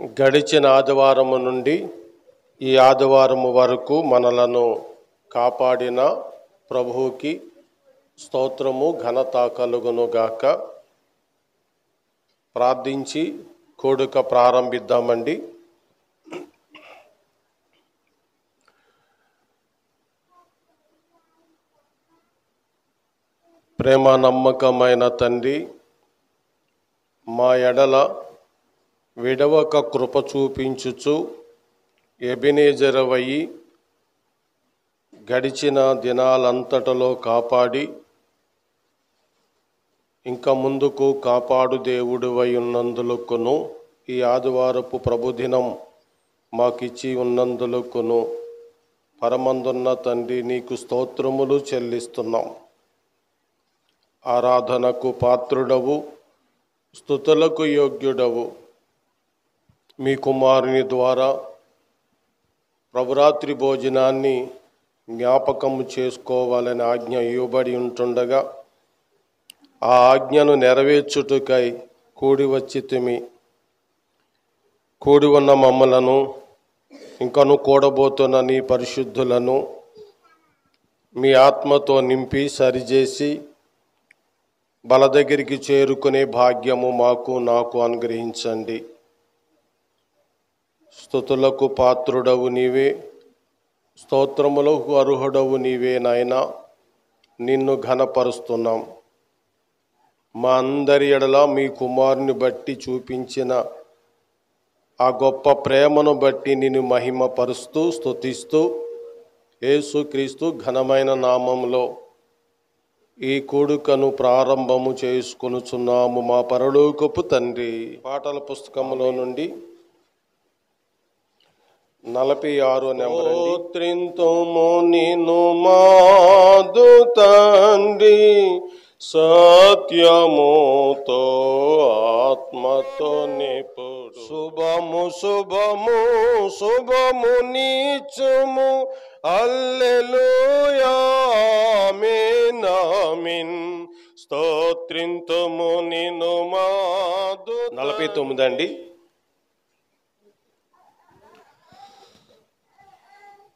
గడిచిన ఆదివారము నుండి ఈ ఆదివారము వరకు మనలను కాపాడిన ప్రభువుకి స్తోత్రము ఘనత కలుగునుగాక. ప్రార్థించి కూడుక ప్రారంభిద్దామండి. ప్రేమ నమ్మకమైన తండ్రి, మా ఎడల విడవక కృప చూపించుచు ఎబెనేజరవయి గడిచిన దినాలంతటలో కాపాడి ఇంకా ముందుకు కాపాడు దేవుడివై ఉన్నందులకును ఈ ఆదివారపు ప్రభుదినం మాకిచ్చి ఉన్నందులకును పరమందున్న తండ్రి నీకు స్తోత్రములు చెల్లిస్తున్నాం. ఆరాధనకు పాత్రుడవు, స్తుతులకు యోగ్యుడవు. మీ కుమారుని ద్వారా ప్రభురాత్రి భోజనాన్ని జ్ఞాపకము చేసుకోవాలని ఆజ్ఞ ఇవ్వబడి ఉంటుండగా ఆ ఆజ్ఞను నెరవేర్చుటకై కూడి వచ్చితిమి. కూడి ఉన్న మమ్మలను ఇంకను కూడబోతున్న నీ పరిశుద్ధులను మీ ఆత్మతో నింపి సరిచేసి బల దగ్గరికి చేరుకునే భాగ్యము నాకు అనుగ్రహించండి. స్తుతులకు పాత్రుడవు నీవే, స్తోత్రములకు అర్హుడవు నీవే నాయనా. నిన్ను ఘనపరుస్తున్నాం. మా అందరి ఎడల మీ కుమారుని బట్టి చూపించిన ఆ గొప్ప ప్రేమను బట్టి నిన్ను మహిమపరుస్తూ స్తుతిస్తూ యేసుక్రీస్తు ఘనమైన నామములో ఈ కూడుకను ప్రారంభము చేసుకొనుచున్నాము మా పరలోకపు తండ్రి. పాటల పుస్తకములో నుండి 46 నెంబర్. స్తోత్రింతుము నిన్ను మాదు తండ్రి, సత్యముతో ఆత్మతో నిపుడు. శుభము శుభము శుభము నీచుము, హల్లెలూయా ఆమేన్ ఆమేన్. స్తోత్రింతుము నిన్ను మాదు. 49 అండి.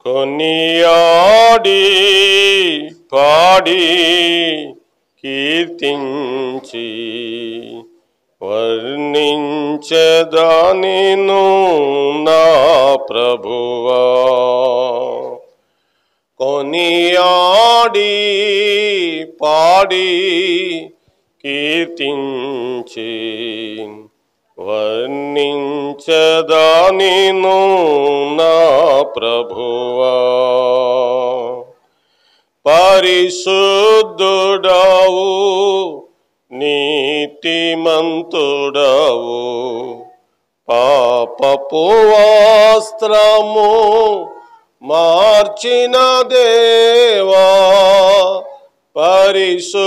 కొనియాడి పాడి కీర్తించి వర్ణించెదనిను నా ప్రభువా. కొనియాడి పాడి కీర్తించి వర్ణించెదనిను నా ప్రభువా. పరిశుద్ధుడవు, నీతిమంతుడవు, పాపపు వస్త్రము మార్చిన దేవా. పరిశుద్ధుడవు,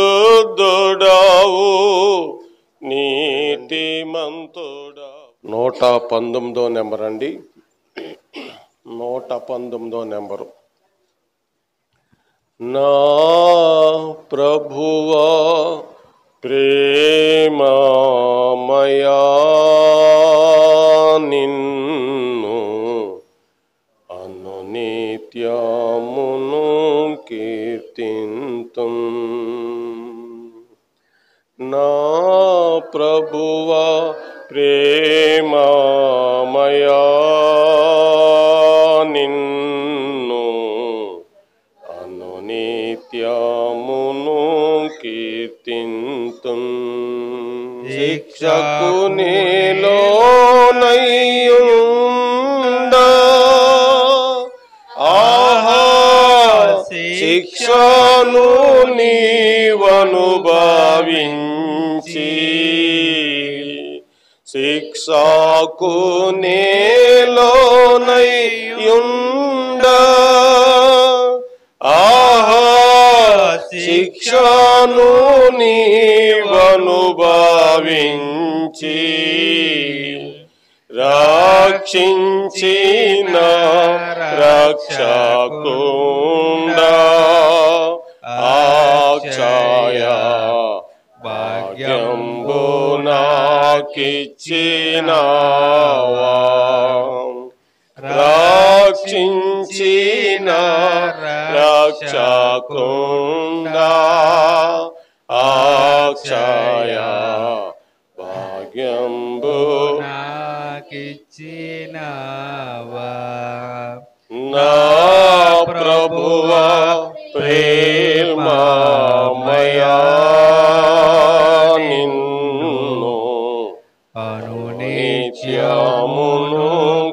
నీతిమంతుడా. 119 నెంబర్ అండి. 119 నెంబరు. నా ప్రభువా ప్రేమమయా నిన్ను అనునిత్యమును కీర్తింతుం. నా ప్రభువా ప్రేమమయా నిన్ను అనునిత్యమును కీర్తింతుం. శిక్షకునిలోనయ్యుండా ఆహా శిక్షను నీవనుభవించి, శిక్షకునిలోనయ్యుండా ఆహా శిక్షను నీవనుభవించి రక్షించిన రక్షకుండా అక్షయ భాగ్యంబు నాకు నాకిచ్చినావా రక్షించిన రక్షకుండా అక్షయ భాగ్యంబు నాకిచ్చినావా నా ప్రభువా ప్రేమమయా నిన్ను అనునిత్యమును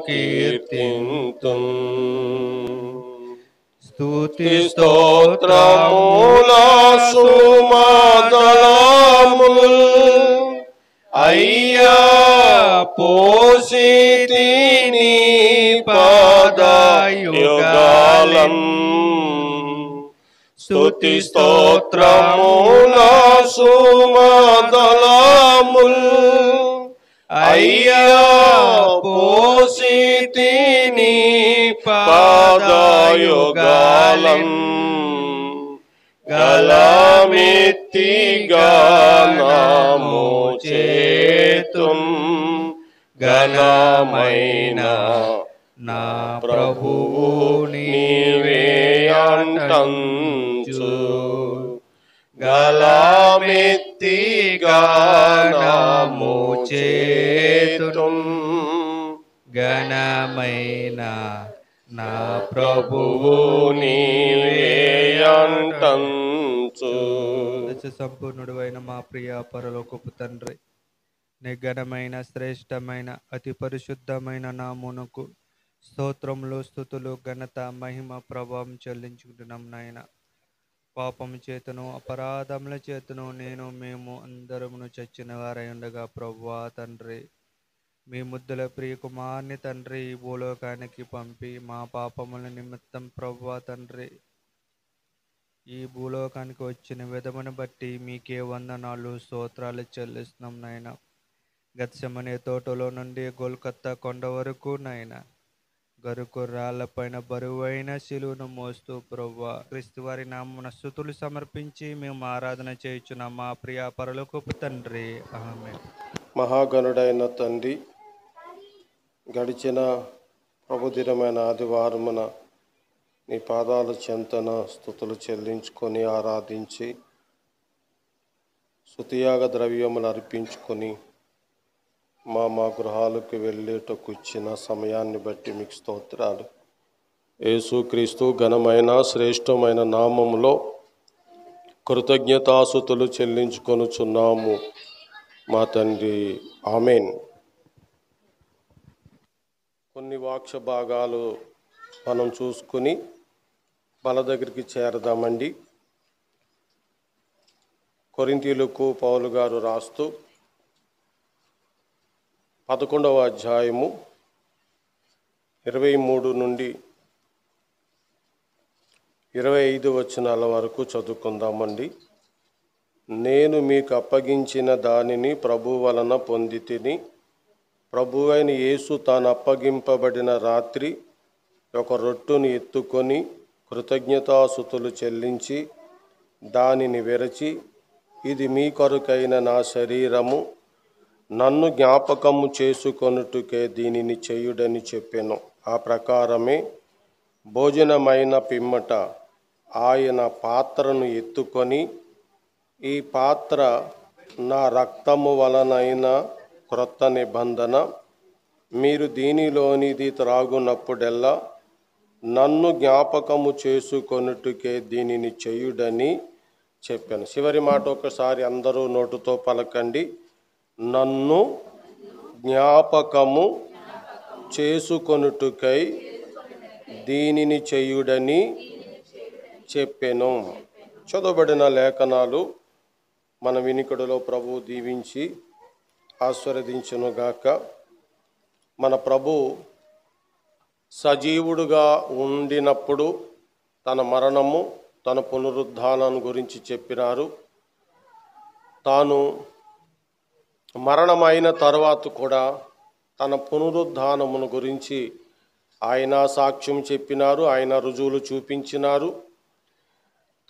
కీర్తింతున్ స్తుతి స్తోత్రముల సుమదలముల్ అయ్యా పోసితిని పాదయుగాలం స్తుతి స్తోత్రముల సుమదలముల్ అయ్యా పోసితిని పాదయుగాలం గలమెత్తిగా నాము చేతున్ ఘనమైన నా ప్రభువు నీవే అంటంచు గలమెత్తిగా నాము చేతున్ ఘనమైన నా ప్రభువు నీవే అంటంచు. సంపూర్ణుడు అయిన మా ప్రియ పరలోకపు తండ్రి, నీ ఘనమైన శ్రేష్టమైన అతి పరిశుద్ధమైన నామునకు స్తోత్రములు స్తుతులు ఘనత మహిమ ప్రభావం చెల్లించుకుంటున్నాం నాయన. పాపము చేతను అపరాధముల చేతను మేము అందరమును చచ్చిన వారై ఉండగా ప్రభువా తండ్రి, మీ ముద్దుల ప్రియ కుమార్ని తండ్రి ఈ భూలోకానికి పంపి మా పాపముల నిమిత్తం ప్రభువా తండ్రి ఈ భూలోకానికి వచ్చిన విధమును బట్టి మీకే వందనాలు స్తోత్రాలు చెల్లిస్తున్నాం నాయన. గత్సెమనే తోటలో నుండి గోల్కొత్తా కొండ వరకు నాయన గరుకు రాళ్లపైన బరువైన శిలువను మోస్తూ ప్రభువా క్రీస్తు వారి నామమున స్తుతులు సమర్పించి మేము ఆరాధన చేయుచున్నాం మా ప్రియ పరలోకపు తండ్రి. ఆమేన్. మహాగణుడైన తండ్రి, గడిచిన ప్రభుదినమైన ఆదివారమున నీ పాదాల చెంతన స్తుతులు చెల్లించుకొని ఆరాధించి స్తుతియాగ ద్రవ్యములు అర్పించుకొని మా గృహాలకు వెళ్ళేటకు ఇచ్చిన సమయాన్ని బట్టి మీకు స్తోత్రాలు. యేసుక్రీస్తు ఘనమైన శ్రేష్టమైన నామములో కృతజ్ఞతాస్తుతులు చెల్లించుకొనుచున్నాము మా తండ్రి. ఆమేన్. కొన్ని వాక్య భాగాలు మనం చూసుకుని బల దగ్గరికి చేరదామండి. కొరింథీయులకు పౌలు గారు రాస్తూ 11వ అధ్యాయము 23 నుండి 25 వచనాల వరకు చదువుకుందామండి. నేను మీకు అప్పగించిన దానిని ప్రభు వలన పొందితిని. ప్రభువైన యేసు తాను అప్పగింపబడిన రాత్రి ఒక రొట్టెను ఎత్తుకొని కృతజ్ఞతాస్తుతులు చెల్లించి దానిని విరచి, ఇది మీ కొరకైన నా శరీరము, నన్ను జ్ఞాపకము చేసుకొనుటకే దీనిని చేయుడని చెప్పెను. ఆ ప్రకారమే భోజనమైన పిమ్మట ఆయన పాత్రను ఎత్తుకొని, ఈ పాత్ర నా రక్తము వలనైన క్రొత్త నిబంధన, మీరు దీనిలోనిది త్రాగునప్పుడెల్లా నన్ను జ్ఞాపకము చేసుకొనుటకే దీనిని చేయుడని చెప్పాను. చివరి మాట ఒకసారి అందరూ నోటుతో పలకండి. నన్ను జ్ఞాపకము చేసుకొనుటకై దీనిని చేయుడని చెప్పెను. చదవబడిన లేఖనాలు మన వినికిడిలో ప్రభువు దీవించి ఆశీర్వదించునుగాక. మన ప్రభు సజీవుడుగా ఉండినప్పుడు తన మరణము తన పునరుద్ధానం గురించి చెప్పినారు. తాను మరణమైన తర్వాత కూడా తన పునరుద్ధానమును గురించి ఆయన సాక్ష్యం చెప్పినారు, ఆయన రుజువులు చూపించినారు.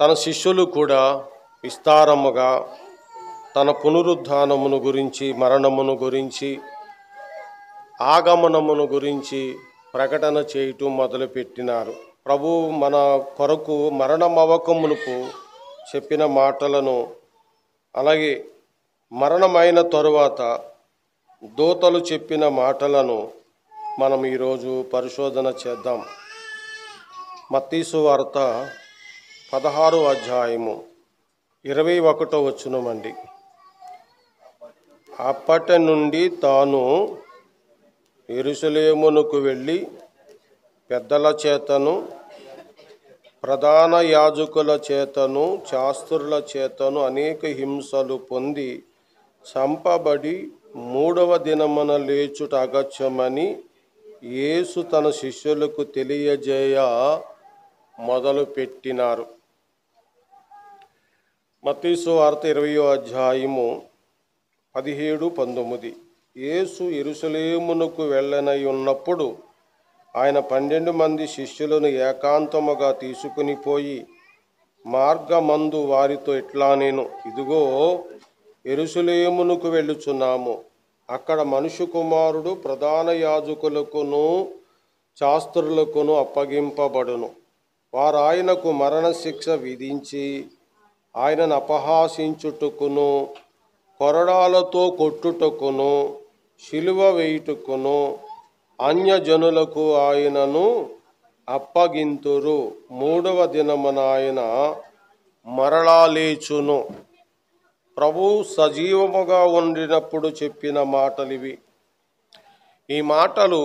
తన శిష్యులు కూడా విస్తారముగా తన పునరుద్ధానమును గురించి, మరణమును గురించి, ఆగమనమును గురించి ప్రకటన చేయటం మొదలుపెట్టినారు. ప్రభు మన కొరకు మరణమవకమునుపు చెప్పిన మాటలను, అలాగే మరణమైన తరువాత దూతలు చెప్పిన మాటలను మనం ఈరోజు పరిశోధన చేద్దాం. మత్తయి సువార్త 16వ అధ్యాయము 21వ వచనమండి. అప్పటి నుండి తాను యెరూషలేమునకు వెళ్ళి పెద్దల చేతను, ప్రధాన యాజకుల చేతను, శాస్త్రుల చేతను అనేక హింసలు పొంది చంపబడి 3వ దినమున లేచుట అగత్యమని యేసు తన శిష్యులకు తెలియజేయ మొదలుపెట్టినారు. మత్తయి సువార్త 20వ అధ్యాయము 17-19. యేసు యెరూషలేమునకు వెళ్ళనై ఉన్నప్పుడు ఆయన 12 మంది శిష్యులను ఏకాంతముగా తీసుకుని పోయి మార్గమందు వారితో ఇట్లా నేను, ఇదిగో యెరూషలేమునకు వెళ్ళుచున్నాము. అక్కడ మనుష్య కుమారుడు ప్రధాన యాజకులకును శాస్త్రులకును అప్పగింపబడును. వారు ఆయనకు మరణశిక్ష విధించి ఆయనను అపహాసించుటకును, కొరడాలతో కొట్టుటకును, శిలువ వేయుటకును అన్యజనులకు ఆయనను అప్పగింతురు. 3వ దినమున ఆయన మరలా లేచును. ప్రభు సజీవముగా ఉండినప్పుడు చెప్పిన మాటలివి. ఈ మాటలు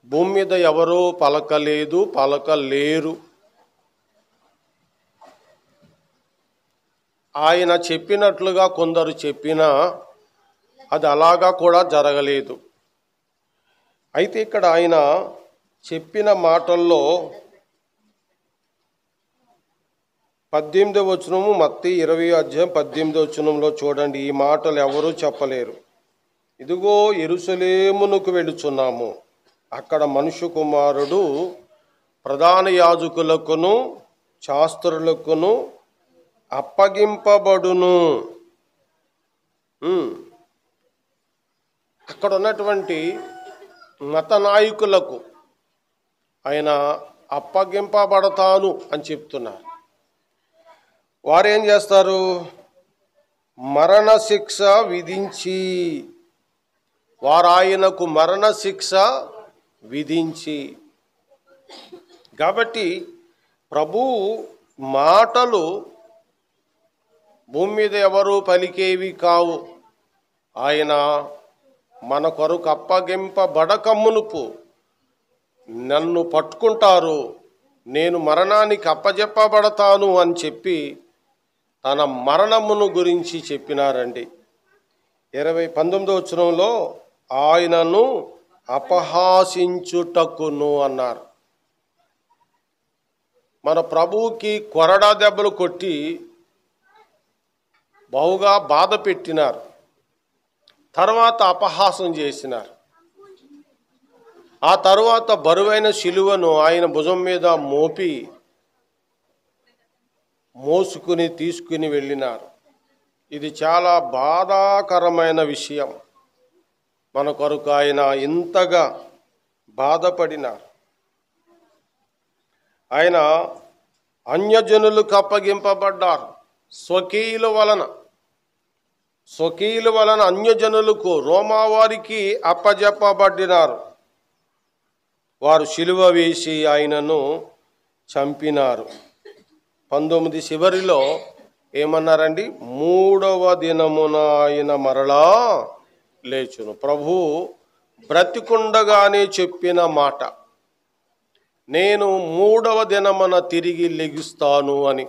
భూమి మీద ఎవరూ పలకలేదు, పలకలేరు. ఆయన చెప్పినట్లుగా కొందరు చెప్పినా అది అలాగా కూడా జరగలేదు. అయితే ఇక్కడ ఆయన చెప్పిన మాటల్లో 18వ వచనము, మత్తయి 20వ అధ్యాయం 18వ వచనంలో చూడండి. ఈ మాటలు ఎవరూ చెప్పలేరు. ఇదిగో యెరూషలేమునకు వెళుచున్నాము. అక్కడ మనుష్య కుమారుడు ప్రధాన యాజకులకును శాస్త్రులకును అప్పగింపబడును. అక్కడ ఉన్నటువంటి మత నాయకులకు ఆయన అప్పగింపబడతాను అని చెప్తున్నారు. వారు ఏం చేస్తారు? మరణశిక్ష విధించి, వారు ఆయనకు మరణశిక్ష విధించి. కాబట్టి ప్రభు మాటలు భూమి మీద ఎవరు పలికేవి కావు. ఆయన మన కొరకు అప్పగింపబడకమునుపు నన్ను పట్టుకుంటారు, నేను మరణానికి అప్పజెప్పబడతాను అని చెప్పి తన మరణమును గురించి చెప్పినారండి. 19వ వచనంలో ఆయనను అపహాసించుటకును అన్నారు. మన ప్రభువుకి కొరడా దెబ్బలు కొట్టి బహుగా బాధ పెట్టినారు. తర్వాత అపహాసం చేసినారు. ఆ తరువాత బరువైన శిలువను ఆయన భుజం మీద మోసుకుని తీసుకుని వెళ్ళినారు. ఇది చాలా బాధాకరమైన విషయం. మన కొరకు ఆయన ఇంతగా బాధపడినారు. ఆయన అన్యజనులకు అప్పగింపబడ్డారు. స్వకీయుల వలన అన్యజనులకు, రోమావారికి అప్పజెప్పబడినారు. వారు శిలువ వేసి ఆయనను చంపినారు. 19 చివరిలో ఏమన్నారండి? 3వ దినమున ఆయన మరలా లేచును. ప్రభు బ్రతికుండగానే చెప్పిన మాట, నేను 3వ దినమున తిరిగి లెగుస్తాను అని.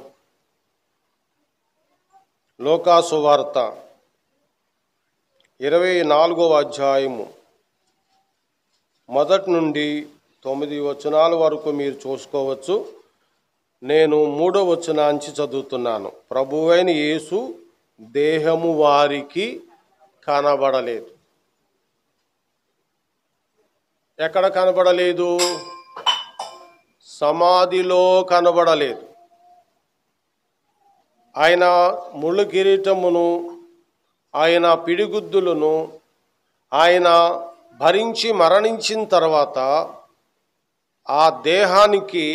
లూకాసు వార్త 24వ అధ్యాయము 1 నుండి 9 వచనాల వరకు మీరు చూసుకోవచ్చు. నేను 3వ వచనాంచి చదువుతున్నాను. ప్రభువైన యేసు దేహము వారికి కనబడలేదు. ఎక్కడ కనబడలేదు? సమాధిలో కనబడలేదు. ఆయన ముళ్ళు కిరీటమును ఆయన పిడిగుద్దులను ఆయన భరించి మరణించిన తర్వాత ఆ దేహానికి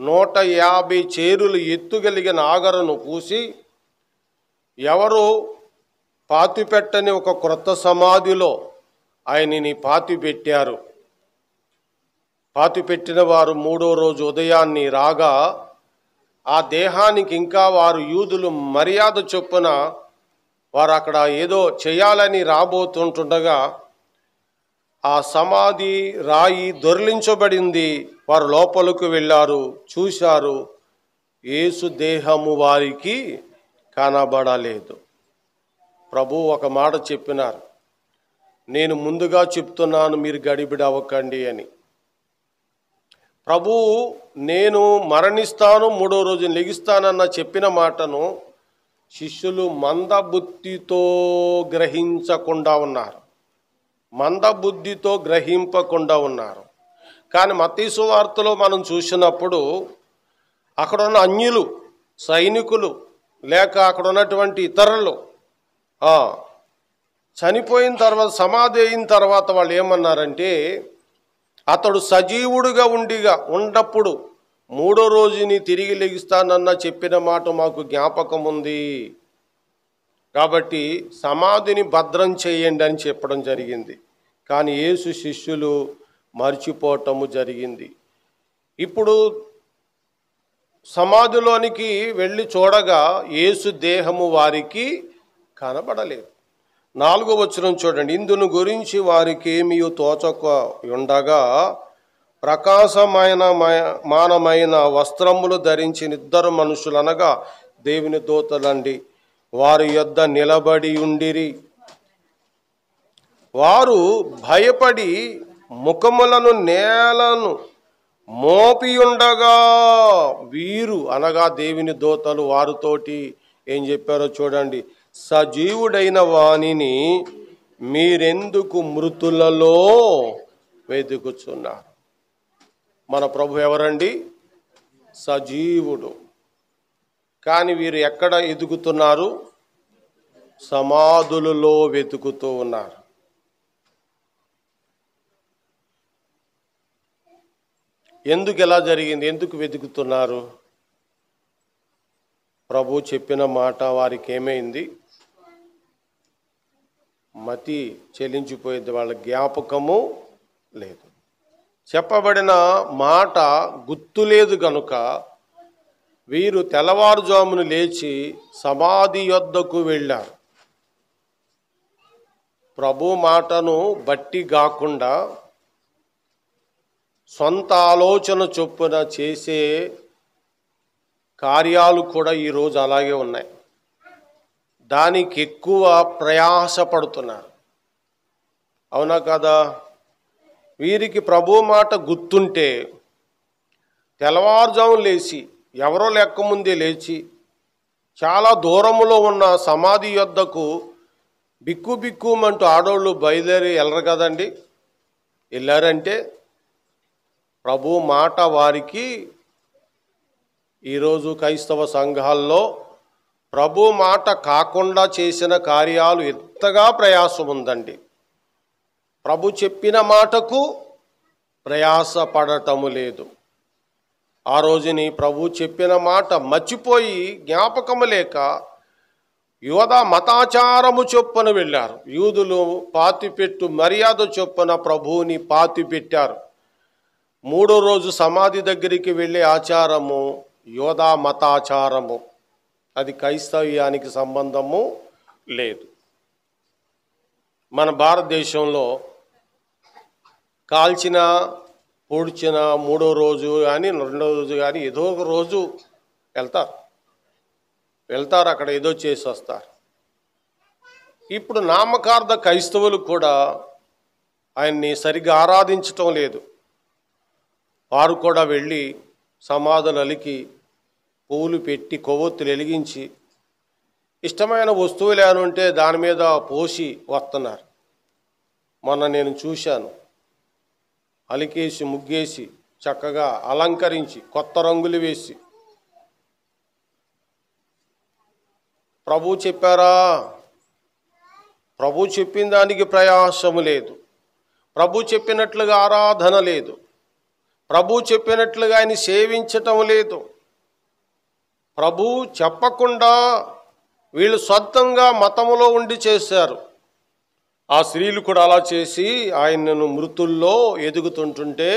150 చేరులు ఎత్తుగలిగిన ఆగరను పూసి ఎవరు పాతిపెట్టని ఒక క్రొత్త సమాధిలో ఆయనని పాతిపెట్టారు. పాతిపెట్టిన వారు 3వ రోజు ఉదయాన్ని రాగా ఆ దేహానికి ఇంకా వారు యూదులు మర్యాద చొప్పున వారు అక్కడ ఏదో చేయాలని రాబోతుంటుండగా ఆ సమాధి రాయి దొర్లించబడింది. వారు లోపలకు వెళ్ళారు, చూశారు, యేసు దేహము వారికి కనబడలేదు. ప్రభు ఒక మాట చెప్పినారు, నేను ముందుగా చెప్తున్నాను, మీరు గడిబిడి అవ్వకండి అని. ప్రభు నేను మరణిస్తాను, 3వ రోజు లెగిస్తానన్న చెప్పిన మాటను శిష్యులు మందబుద్ధితో గ్రహించకుండా ఉన్నారు, మందబుద్ధితో గ్రహింపకుండా ఉన్నారు. కానీ మత్తయి సువార్తలో మనం చూసినప్పుడు అక్కడ ఉన్న అన్యులు, సైనికులు, లేక అక్కడ ఉన్నటువంటి ఇతరులు చనిపోయిన తర్వాత, సమాధి అయిన తర్వాత వాళ్ళు ఏమన్నారంటే, అతడు సజీవుడుగా ఉన్నప్పుడు 3వ రోజుని తిరిగి లెగిస్తానన్న చెప్పిన మాట మాకు జ్ఞాపకం ఉంది, కాబట్టి సమాధిని భద్రం చేయండి అని చెప్పడం జరిగింది. కానీ యేసు శిష్యులు మర్చిపోవటము జరిగింది. ఇప్పుడు సమాధిలోనికి వెళ్ళి చూడగా యేసు దేహము వారికి కనబడలేదు. 4వ వచనం చూడండి. ఇందును గురించి వారికి ఏమీ తోచక ఉండగా ప్రకాశమానమైన వస్త్రములు ధరించిన 2 మనుషులు, అనగా దేవుని దూతలండి, వారి యొద్ద నిలబడి ఉండిరి. వారు భయపడి ముఖములను నేలను మోపియుండగా వీరు, అనగా దేవుని దూతలు, వారితోటి ఏం చెప్పారో చూడండి. సజీవుడైన వానిని మీరెందుకు మృతులలో వెతుకుచున్నారు? మన ప్రభు ఎవరండి? సజీవుడు. కానీ వీరు ఎక్కడ ఎదుగుతున్నారు? సమాధులలో వెతుకుతూ ఉన్నారు. ఎందుకు ఎలా జరిగింది? ఎందుకు వెతుకుతున్నారు? ప్రభు చెప్పిన మాట వారికి ఏమైంది? మతి చెలించిపోయింది, వాళ్ళ జ్ఞాపకము లేదు. చెప్పబడిన మాట గుర్తులేదు గనుక వీరు తెల్లవారుజామును లేచి సమాధి యొద్దకు వెళ్ళారు. ప్రభు మాటను బట్టి కాకుండా సొంత ఆలోచన చొప్పున చేసే కార్యాలు కూడా ఈరోజు అలాగే ఉన్నాయి. దానికి ఎక్కువ ప్రయాసపడుతున్నారు. అవునా కదా? వీరికి ప్రభు మాట గుర్తుంటే తెల్లవారుజామున లేచి, ఎవరో లెక్కముందే లేచి చాలా దూరములో ఉన్న సమాధి యొద్దకు బిక్కుబిక్కుమంటూ ఆడోళ్ళు బయలుదేరి వెళ్ళరు కదండి. వెళ్ళారంటే ప్రభు మాట వారికి ఈరోజు క్రైస్తవ సంఘాల్లో ప్రభు మాట కాకుండా చేసిన కార్యాలు ఎంతగా ప్రయాసం ఉందండి. ప్రభు చెప్పిన మాటకు ప్రయాస పడటము లేదు. ఆ రోజుని ప్రభు చెప్పిన మాట మర్చిపోయి జ్ఞాపకము లేక యోధ మతాచారము చొప్పున వెళ్ళారు. యూదులు పాతిపెట్టు మర్యాద చొప్పున ప్రభువుని పాతిపెట్టారు. 3వ రోజు సమాధి దగ్గరికి వెళ్ళే ఆచారము యోధా మతాచారము. అది క్రైస్తవ్యానికి సంబంధము లేదు. మన భారతదేశంలో కాల్చిన, పొడిచిన 3వ రోజు కానీ 2వ రోజు కానీ ఏదో ఒక రోజు వెళ్తారు, అక్కడ ఏదో చేసి వస్తారు. ఇప్పుడు నామకార్థ క్రైస్తవులు కూడా ఆయన్ని సరిగ్గా ఆరాధించటం లేదు. వారు కూడా వెళ్ళి సమాధులు అలికి, పువ్వులు పెట్టి, కొవ్వొత్తులు వెలిగించి, ఇష్టమైన వస్తువులు ఏమైనా ఉంటే దాని మీద పోసి వస్తున్నారు. మొన్న నేను చూశాను, అలికేసి, ముగ్గేసి, చక్కగా అలంకరించి, కొత్త రంగులు వేసి. ప్రభు చెప్పారా? ప్రభు చెప్పిన దానికి ప్రయాసము లేదు, ప్రభు చెప్పినట్లుగా ఆరాధన లేదు, ప్రభు చెప్పినట్లుగా ఆయన సేవించటం లేదు. ప్రభు చెప్పకుండా వీళ్ళు సొంతంగా మతములో ఉండి చేశారు. ఆ స్త్రీలు కూడా అలా చేసి ఆయనను మృతుల్లో ఎదుగుతుంటుంటే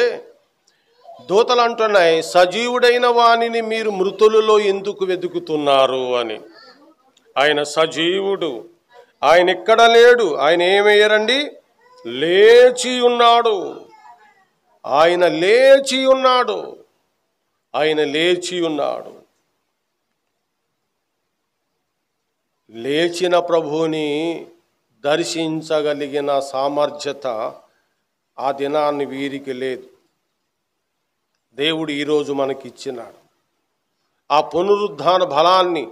దూతలు అంటున్నాయి, సజీవుడైన వానిని మీరు మృతులలో ఎందుకు వెతుకుతున్నారు అని. ఆయన సజీవుడు, ఆయన ఇక్కడ లేడు. ఆయన ఏమయ్యారండి? లేచి ఉన్నాడు. ఆయన లేచి ఉన్నాడు. ఆయన లేచి ఉన్నాడు. లేచిన ప్రభువుని దర్శించగలిగిన సామర్థ్యత ఆ దినాన్ని వీరికి లేదు. దేవుడు ఈరోజు మనకిచ్చినాడు. ఆ పునరుద్ధాన బలాన్ని,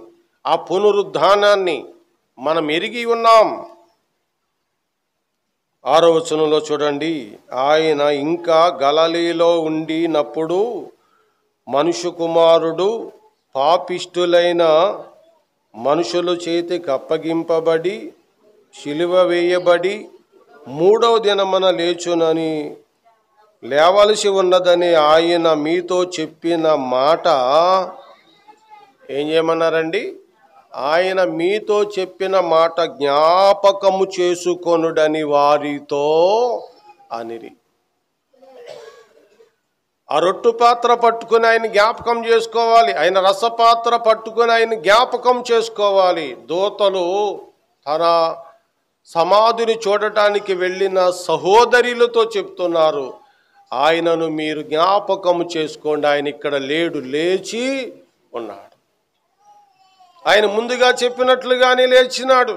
ఆ పునరుద్ధానాన్ని మనం ఎరిగి ఉన్నాం. 6వ వచనంలో చూడండి, ఆయన ఇంకా గలిలయలో ఉండినప్పుడు మనుష్య కుమారుడు పాపిష్టులైన మనుషుల చేతికి అప్పగింపబడి శిలువ వేయబడి 3వ దినమున లేచునని లేవలసి ఉన్నదని ఆయన మీతో చెప్పిన మాట. ఏం చేయమన్నారండి? ఆయన మీతో చెప్పిన మాట జ్ఞాపకము చేసుకొనుడని వారితో అనిరి. ఆ రొట్టు పాత్ర పట్టుకుని ఆయన జ్ఞాపకం చేసుకోవాలి, ఆయన రసపాత్ర పట్టుకుని ఆయన జ్ఞాపకం చేసుకోవాలి. దూతలు తన సమాధిని చూడటానికి వెళ్ళిన సహోదరులతో చెప్తున్నారు, ఆయనను మీరు జ్ఞాపకం చేసుకోండి, ఆయన ఇక్కడ లేడు, లేచి ఉన్నాడు. ఆయన ముందుగా చెప్పినట్లుగానే లేచినాడు.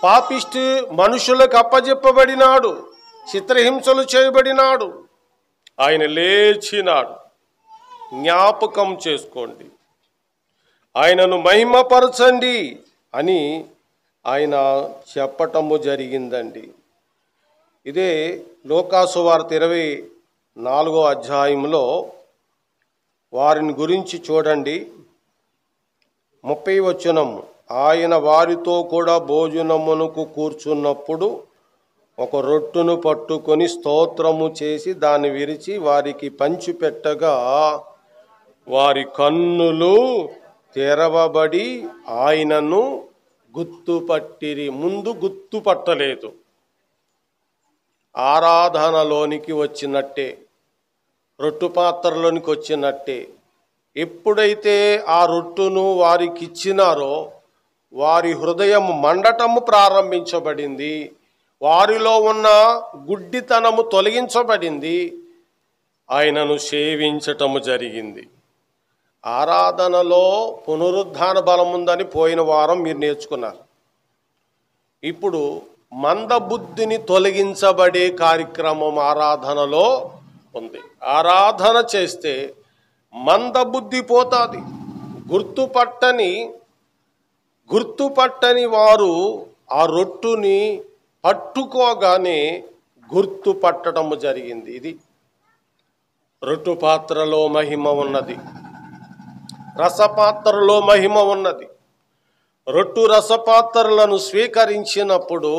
పాపిష్టి మనుషులకు అప్పజెప్పబడినాడు, చిత్రహింసలు చేయబడినాడు. ఆయన లేచినాడు. జ్ఞాపకం చేసుకోండి, ఆయనను మహిమపరచండి అని ఆయన చెప్పటము జరిగిందండి. ఇదే లూకాసు వార్త 24వ అధ్యాయంలో వారిని గురించి చూడండి. 30వ వచనం, ఆయన వారితో కూడా భోజనమునకు కూర్చున్నప్పుడు ఒక రొట్టును పట్టుకొని స్తోత్రము చేసి దాన్ని విరిచి వారికి పంచిపెట్టగా వారి కన్నులు తెరవబడి ఆయనను గుర్తుపట్టిరి. ముందు గుర్తుపట్టలేదు. ఆరాధనలోనికి వచ్చినట్టే, రొట్టు పాత్రలోనికి వచ్చినట్టే ఎప్పుడైతే ఆ రొట్టును వారికి ఇచ్చినారో వారి హృదయం మండటము ప్రారంభించబడింది. వారిలో ఉన్న గుడ్డితనము తొలగించబడింది. ఆయనను సేవించటము జరిగింది. ఆరాధనలో పునరుద్ధాన బలం ఉందని పోయిన వారం మీరు నేర్చుకున్నారు. ఇప్పుడు మందబుద్ధిని తొలగించబడే కార్యక్రమం ఆరాధనలో ఉంది. ఆరాధన చేస్తే మందబుద్ధి పోతుంది. గుర్తుపట్టని వారు ఆ రొట్టుని పట్టుకోగానే గుర్తుపట్టడము జరిగింది. ఇది రొట్టు పాత్రలో మహిమ ఉన్నది, రసపాత్రలో మహిమ ఉన్నది. రొట్టు రసపాత్రలను స్వీకరించినప్పుడు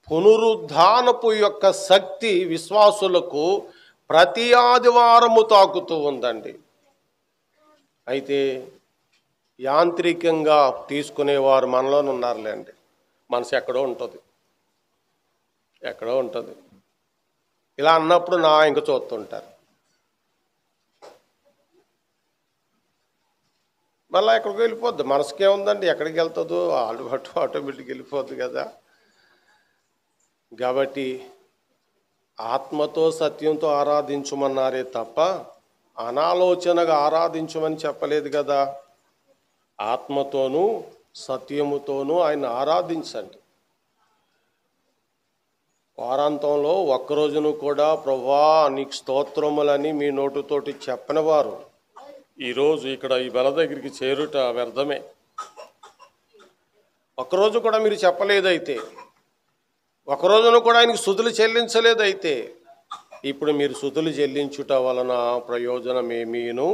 పునరుద్ధానపు యొక్క శక్తి విశ్వాసులకు ప్రతి ఆదివారము తాకుతూ ఉందండి. అయితే యాంత్రికంగా తీసుకునేవారు మనలోనే ఉన్నారులేండి. మనసు ఎక్కడో ఉంటుంది. ఇలా అన్నప్పుడు నా ఇంక చూస్తుంటారు. మళ్ళీ ఎక్కడికి వెళ్ళిపోద్ది. మనసుకే ఉందండి, ఎక్కడికి వెళ్తుందో ఆటోమేటిక్ వెళ్ళిపోద్ది కదా. కాబట్టి ఆత్మతో సత్యంతో ఆరాధించమన్నారే తప్ప అనాలోచనగా ఆరాధించమని చెప్పలేదు కదా. ఆత్మతోనూ సత్యముతోనూ ఆయన ఆరాధించండి. వారాంతంలో ఒక్కరోజును కూడా ప్రభువా నీకు స్తోత్రములని మీ నోటుతోటి చెప్పని వారు ఈరోజు ఇక్కడ ఈ బల దగ్గరికి చేరుట వ్యర్థమే. ఒక్కరోజు కూడా మీరు చెప్పలేదైతే, ఒకరోజును కూడా ఆయనకు స్తుతులు చెల్లించలేదైతే, ఇప్పుడు మీరు స్తుతులు చెల్లించుట వలన ప్రయోజనం ఏమీను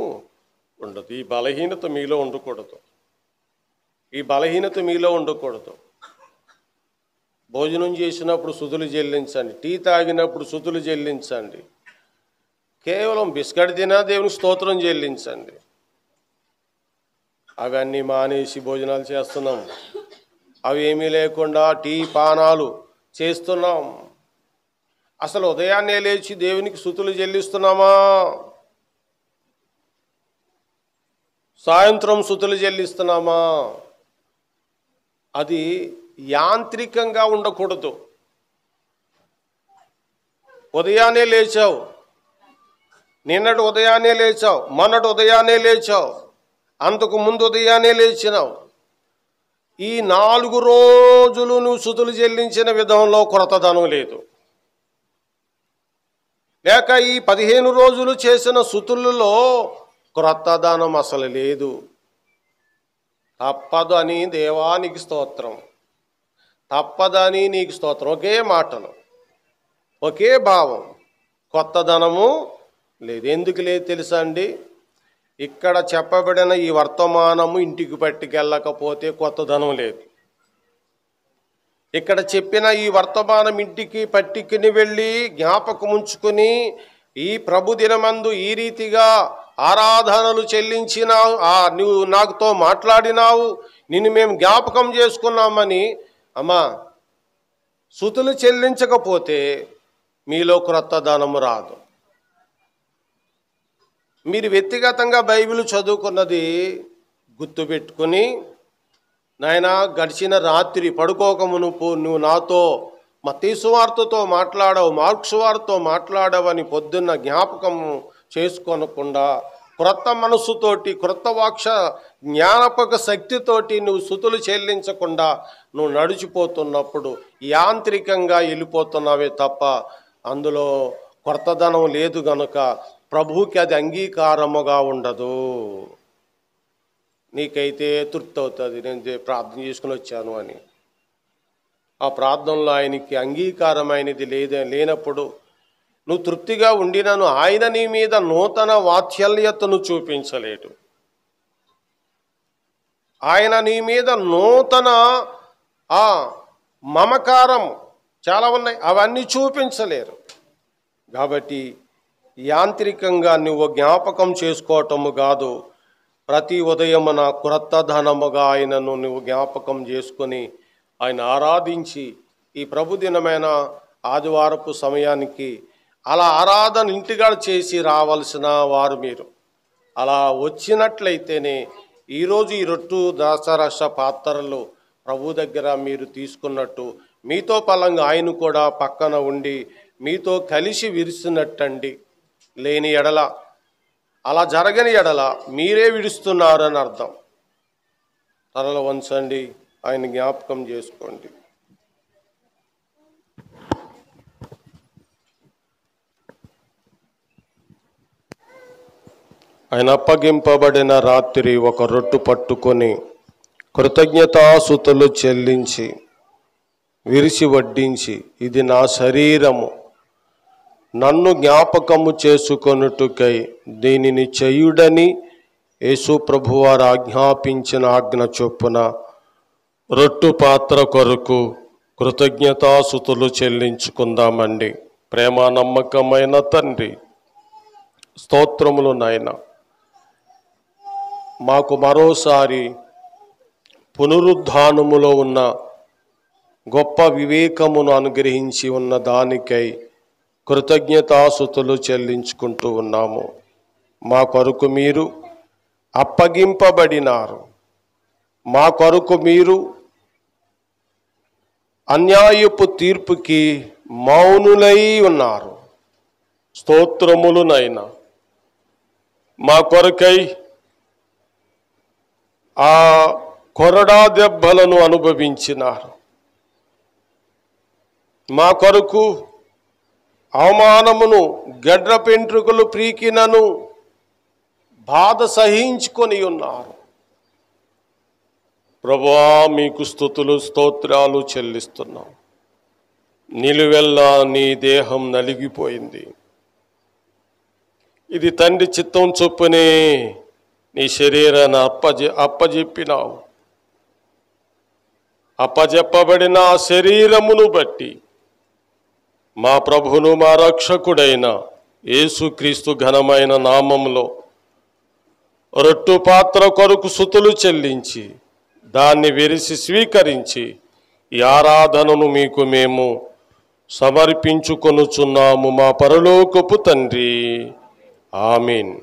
ఉండదు. ఈ బలహీనత మీలో ఉండకూడదు. భోజనం చేసినప్పుడు స్తుతులు చెల్లించండి, టీ తాగినప్పుడు స్తుతులు చెల్లించండి, కేవలం బిస్కెట్ తినా దేవునికి స్తోత్రం చెల్లించండి. అవన్నీ మానేసి భోజనాలు చేస్తున్నాం, అవి ఏమీ లేకుండా టీ పానాలు చేస్తున్నాం. అసలు ఉదయాన్నే లేచి దేవునికి స్తుతులు చెల్లిస్తున్నామా? సాయంత్రం స్తుతులు చెల్లిస్తున్నామా? అది యాంత్రికంగా ఉండకూడదు. ఉదయాన్నే లేచావు, నిన్నటి ఉదయాన్నే లేచావు, మొన్నటి ఉదయాన్నే లేచావు, అంతకు ముందు ఉదయాన్నే లేచినావు. ఈ 4 రోజులు నువ్వు స్తుతులు చెల్లించిన విధంలో కొరతదనం లేదు. లేక ఈ 15 రోజులు చేసిన స్తుతులలో క్రొత్తదనం అసలు లేదు. తప్పదు అని దేవానికి స్తోత్రం, తప్పదని నీకు స్తోత్రం. ఒకే మాటలు, ఒకే భావం, కొత్తదనము లేదు. ఎందుకు లేదు తెలుసా అండి? ఇక్కడ చెప్పబడిన ఈ వర్తమానము ఇంటికి పట్టుకెళ్ళకపోతే కొత్తదనం లేదు. ఇక్కడ చెప్పిన ఈ వర్తమానం ఇంటికి పట్టుకుని వెళ్ళి జ్ఞాపకం ఉంచుకొని ఈ ప్రభు దినమందు ఈ రీతిగా ఆరాధనలు చెల్లించినావు, నువ్వు నాకుతో మాట్లాడినావు, నిన్ను మేము జ్ఞాపకం చేసుకున్నామని అమ్మా స్తుతులు చెల్లించకపోతే మీలో క్రొత్తదనము రాదు. మీరు వ్యక్తిగతంగా బైబిల్ చదువుకున్నది గుర్తుపెట్టుకుని, నాయన గడిచిన రాత్రి పడుకోకమునుపు నువ్వు నాతో మత్తయి సువార్తతో మాట్లాడావు, మార్కు సువార్తతో మాట్లాడావని పొద్దున్న జ్ఞాపకం చేసుకోనకుండా క్రొత్త మనస్సుతోటి, క్రొత్త వాక్ష జ్ఞాపక శక్తితోటి నువ్వు స్తుతులు చెల్లించకుండా నువ్వు నడిచిపోతున్నప్పుడు యాంత్రికంగా వెళ్ళిపోతున్నావే తప్ప అందులో కొత్తదనం లేదు. గనుక ప్రభువుకి అది అంగీకారముగా ఉండదు. నీకైతే తృప్తి అవుతుంది, నేను ప్రార్థన చేసుకుని వచ్చాను అని. ఆ ప్రార్థనలో ఆయనకి అంగీకారమైనది లేనప్పుడు నువ్వు తృప్తిగా ఉండినను ఆయన నీ మీద నూతన వాత్సల్యతను చూపించలేడు. ఆయన నీ మీద నూతన మమకారం చాలా ఉన్నాయి, అవన్నీ చూపించలేరు. కాబట్టి యాంత్రికంగా నువ్వు జ్ఞాపకం చేసుకోవటము కాదు, ప్రతి ఉదయమున క్రొత్తదనముగా ఆయనను నువ్వు జ్ఞాపకం చేసుకొని ఆయన ఆరాధించి ఈ ప్రభుదినమైన ఆదివారపు సమయానికి అలా ఆరాధన ఇంటికాడ చేసి రావాల్సిన వారు మీరు. అలా వచ్చినట్లయితేనే ఈరోజు ఈ రొట్టు ద్రాక్షారస పాత్రలు ప్రభు దగ్గర మీరు తీసుకున్నట్టు మీతో పలంగా ఆయన కూడా పక్కన ఉండి మీతో కలిసి విరుస్తున్నట్టండి. లేని ఎడల, అలా జరగని ఎడల మీరే విడుస్తున్నారని అర్థం. తలలు వంచండి, ఆయన జ్ఞాపకం చేసుకోండి. ఆయన అప్పగింపబడిన రాత్రి ఒక రొట్టు పట్టుకొని కృతజ్ఞతాస్తుతులు చెల్లించి విరిచి వడ్డించి, ఇది నా శరీరము, నన్ను జ్ఞాపకము చేసుకొనుటకై దీనిని చేయుడని యేసు ప్రభువారు ఆజ్ఞాపించిన ఆజ్ఞ చొప్పున రొట్టు పాత్ర కొరకు కృతజ్ఞతాస్తుతులు చెల్లించుకుందామండి. ప్రేమ నమ్మకమైన తండ్రి, స్తోత్రములు నాయన. మాకు మరోసారి పునరుద్ధానములో ఉన్న గొప్ప వివేకమును అనుగ్రహించి ఉన్న దానికై కృతజ్ఞతాస్తుతులు చెల్లించుకుంటూ ఉన్నాము. మా కొరకు మీరు అప్పగింపబడినారు, మా కొరకు మీరు అన్యాయపు తీర్పుకి మౌనులై ఉన్నారు. స్తోత్రములు నైనా. మా కొరకై ఆ కొరడా దెబ్బలను అనుభవించినారు, మా కొరకు అవమానమును గడ్ర పెంట్రుకలు ప్రీకినను బాధ సహించుకొని ఉన్నారు. ప్రభువా, మీకు స్తుతులు స్తోత్రాలు చెల్లిస్తున్నాం. నిలువెల్లా నీ దేహం నలిగిపోయింది. ఇది తండ్రి చిత్తం చొప్పునే నీ శరీరాన్ని అప్పజెప్పినావు. అప్పజెప్పబడిన ఆ శరీరమును బట్టి మా ప్రభువును మా రక్షకుడైన యేసుక్రీస్తు ఘనమైన నామములో రొట్టు పాత్ర కొరకు స్తుతులు చెల్లించి దాన్ని విరిసి స్వీకరించి ఈ ఆరాధనను మీకు మేము సమర్పించుకొనుచున్నాము మా పరలోకపు తండ్రి. ఆమేన్.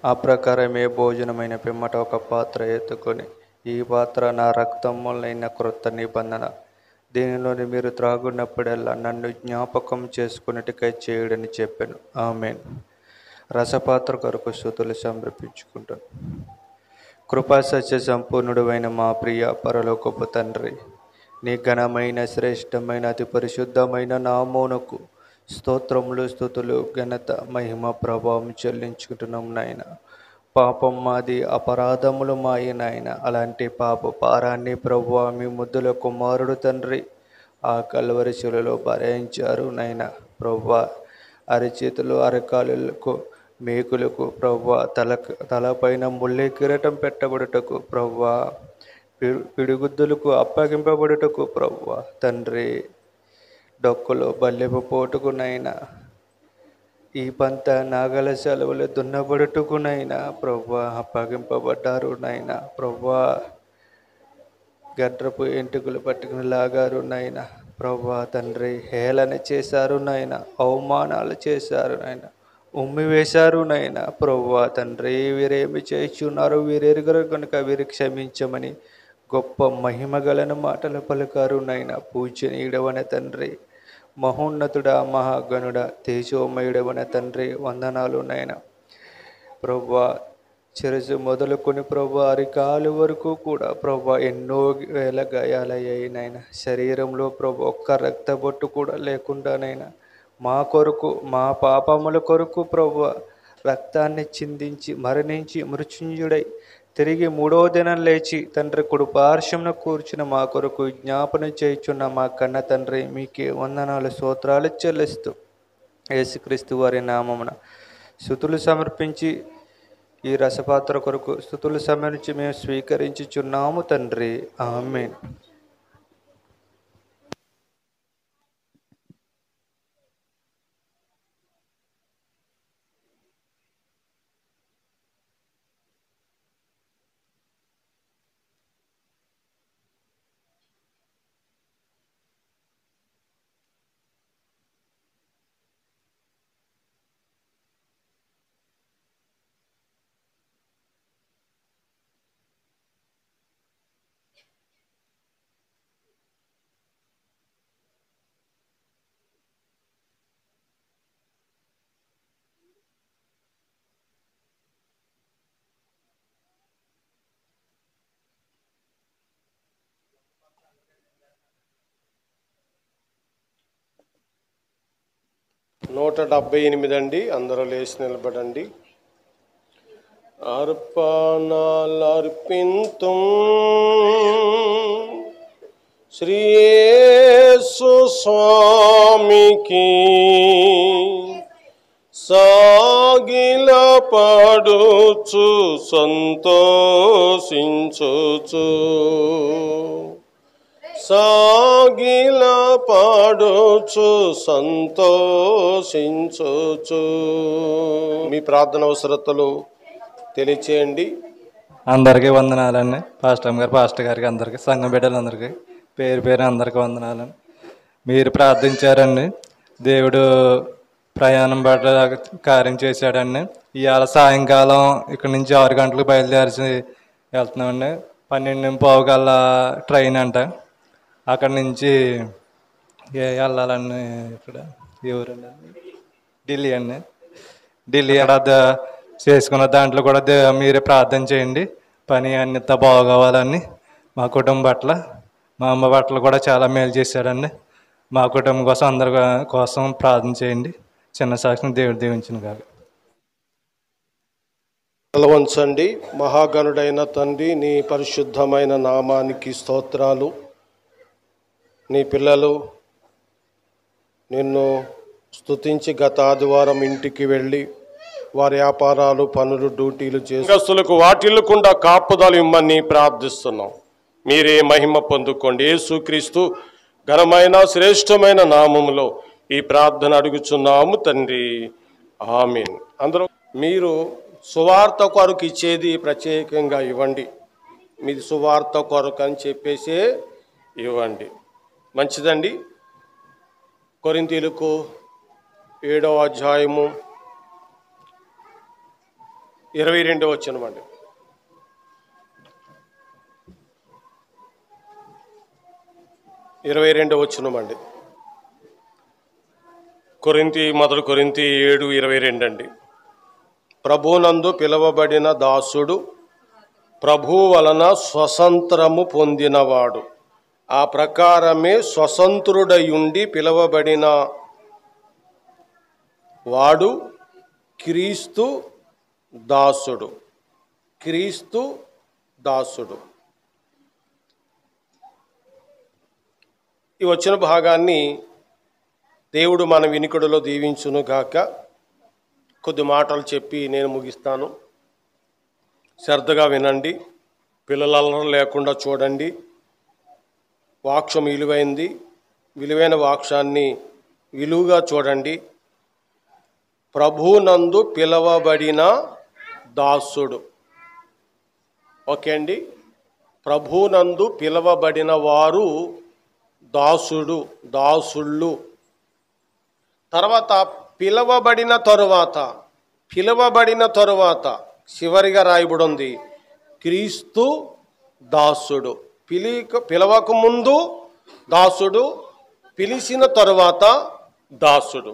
ఆ ప్రకారమే భోజనమైన పిమ్మట ఒక పాత్ర ఎత్తుకొని, ఈ పాత్ర నా రక్తం వలన క్రొత్త నిబంధన, దీనిలోని మీరు త్రాగున్నప్పుడల్లా నన్ను జ్ఞాపకం చేసుకున్నట్టుగా చేయుడని చెప్పాను. ఆమేన్. రసపాత్ర కొరకు స్తుతులు సమర్పించుకుంటాను. కృపా సత్య సంపూర్ణుడు అయిన మా ప్రియ పరలోకపు తండ్రి, నీ ఘనమైన శ్రేష్టమైన అతి పరిశుద్ధమైన నామమునకు స్తోత్రములు, స్తుతులు, ఘనత, మహిమ, ప్రభావం చెల్లించుకుంటున్నాం నాయన. పాపం మాది, అపరాధములు మాయి నాయన. అలాంటి పాప భారాన్ని ప్రభువా మీ ముద్దుల కుమారుడు తండ్రి ఆ కల్వరి శిలువలో భరించారు నాయన. ప్రభువా అరచేతులు, అరకాలులకు, మేకులకు ప్రభువా తలపైన ముళ్ళే కిరీటం పెట్టబడుటకు ప్రభువా పిడిగుద్దులకు అప్పగింపబడుటకు ప్రభువా తండ్రి డొక్కులో బల్లెపు పోటుకునైనా ఈ పంత నాగల సెలవులు దున్నబడుటకునైనా ప్రభువా అప్పగింపబడ్డారు నాయన. ప్రభువా గడ్రపు ఎంటుకలు పట్టుకుని లాగారు నాయన. ప్రభువా తండ్రి హేళన చేశారు నాయన, అవమానాలు చేశారు నాయన, ఉమ్మి వేశారు నాయన. ప్రభువా తండ్రి వీరేమి చేస్తున్నారు, వీరెరుగరు కనుక వీరు క్షమించమని గొప్ప మహిమగలన మాటలు పలుకారు నాయన. పూజనీయుడవన తండ్రి, మహోన్నతుడా, మహాగణుడ, తేజోమయుడవన తండ్రి వందనాలు నాయన. ప్రభువా చిరసు మొదలుకొని ప్రభు అరికాలు వరకు కూడా ప్రభు ఎన్నో వేల గాయాలయ్యాయి నాయన. శరీరంలో ప్రభు ఒక్క రక్తబొట్టు కూడా లేకుండానైనా మా కొరకు, మా పాపముల కొరకు ప్రభు రక్తాన్ని చిందించి మరణించి మృత్యుంజుడై తిరిగి మూడవ దినం లేచి తండ్రి కుడి పార్శ్వమున కూర్చుని మా కొరకు జ్ఞాపన చేయుచున్న మా కన్న తండ్రి మీకే వందనాలు, స్తోత్రాలు చెల్లిస్తూ యేసుక్రీస్తు వారి నామమున స్తుతులు సమర్పించి ఈ రసపాత్ర కొరకు స్తుతులు సమర్పించి మేము స్వీకరించుచున్నాము తండ్రి. ఆమేన్. నూట 78 అండి. అందరూ లేచి నిలబడండి. అర్పణలర్పింతుం శ్రీ యేసు స్వామికి సాగిలపడుచు సంతోషించుచు, సాగిలపడుచు సంతోషించుచు. మీ ప్రార్థన అవసరతలు తెలియచేయండి. అందరికీ వందనాలండి. పాస్టర్ గారికి, అందరికీ, సంఘం బిడ్డలందరికీ పేరు పేరు అందరికీ వందనాలండి. మీరు ప్రార్థించారండి. దేవుడు ప్రయాణం పడ్డ కార్యం చేశాడండి. ఇవాళ సాయంకాలం ఇక్కడ నుంచి 6 గంటలకు బయలుదేరి వెళ్తున్నామండి. 12:15 కల్లా ట్రైన్ అంట. అక్కడి నుంచి వెళ్ళాలండి. ఇక్కడ ఎవరండి? ఢిల్లీ అండి. ఢిల్లీ అక్కడ చేసుకున్న దాంట్లో కూడా మీరే ప్రార్థన చేయండి. పని అన్నిత బాగోవాలని. మా కుటుంబం పట్ల, మా అమ్మ పట్ల కూడా చాలా మేలు చేశాడండి. మా కుటుంబం కోసం అందరి కోసం ప్రార్థన చేయండి. చిన్న సాక్షిని దేవుడు దీవించును గాక. తలవంచండి. మహాగణుడైన తండ్రి, నీ పరిశుద్ధమైన నామానికి స్తోత్రాలు. నీ పిల్లలు నిన్ను స్తుతించి గత ఆదివారం ఇంటికి వెళ్ళి వారి వ్యాపారాలు, పనులు, డ్యూటీలు చేస్తులకు వాటిల్లకుండా కాపుదల ఇమ్మని ప్రార్థిస్తున్నాం. మీరే మహిమ పొందుకోండి. యేసుక్రీస్తు ఘనమైన శ్రేష్టమైన నామములో ఈ ప్రార్థన అడుగుచున్నాము తండ్రి. ఆమేన్. అందరూ మీరు సువార్త కొరకు ఇచ్చేది ప్రత్యేకంగా ఇవ్వండి. మీది సువార్త కొరకు అని చెప్పేసి ఇవ్వండి. మంచిదండి. కొరింథీయులకు 7వ అధ్యాయము 22వ వచనం అండి. మొదటి కొరింథీ 7:22 అండి. ప్రభునందు పిలువబడిన దాసుడు ప్రభు వలన స్వతంత్రము పొందినవాడు. ఆ ప్రకారమే స్వతంత్రుడయుండి పిలువబడిన వాడు క్రీస్తు దాసుడు. క్రీస్తు దాసుడు. ఈ వచ్చిన భాగాన్ని దేవుడు మన వినికిడిలో దీవించును గాక. కొద్ది మాటలు చెప్పి నేను ముగిస్తాను. శ్రద్ధగా వినండి. పిల్లలల్లరి లేకుండా చూడండి. వాక్యం విలువైంది. విలువైన వాక్యాన్ని విలువగా చూడండి. ప్రభునందు పిలవబడిన దాసుడు. ఓకే అండి. ప్రభునందు పిలవబడిన వారు దాసుడు, దాసుళ్ళు. తర్వాత పిలవబడిన తరువాత చివరిగా రాయబడి ఉంది క్రీస్తు దాసుడు. పిలవక ముందు దాసుడు, పిలిచిన తరువాత దాసుడు.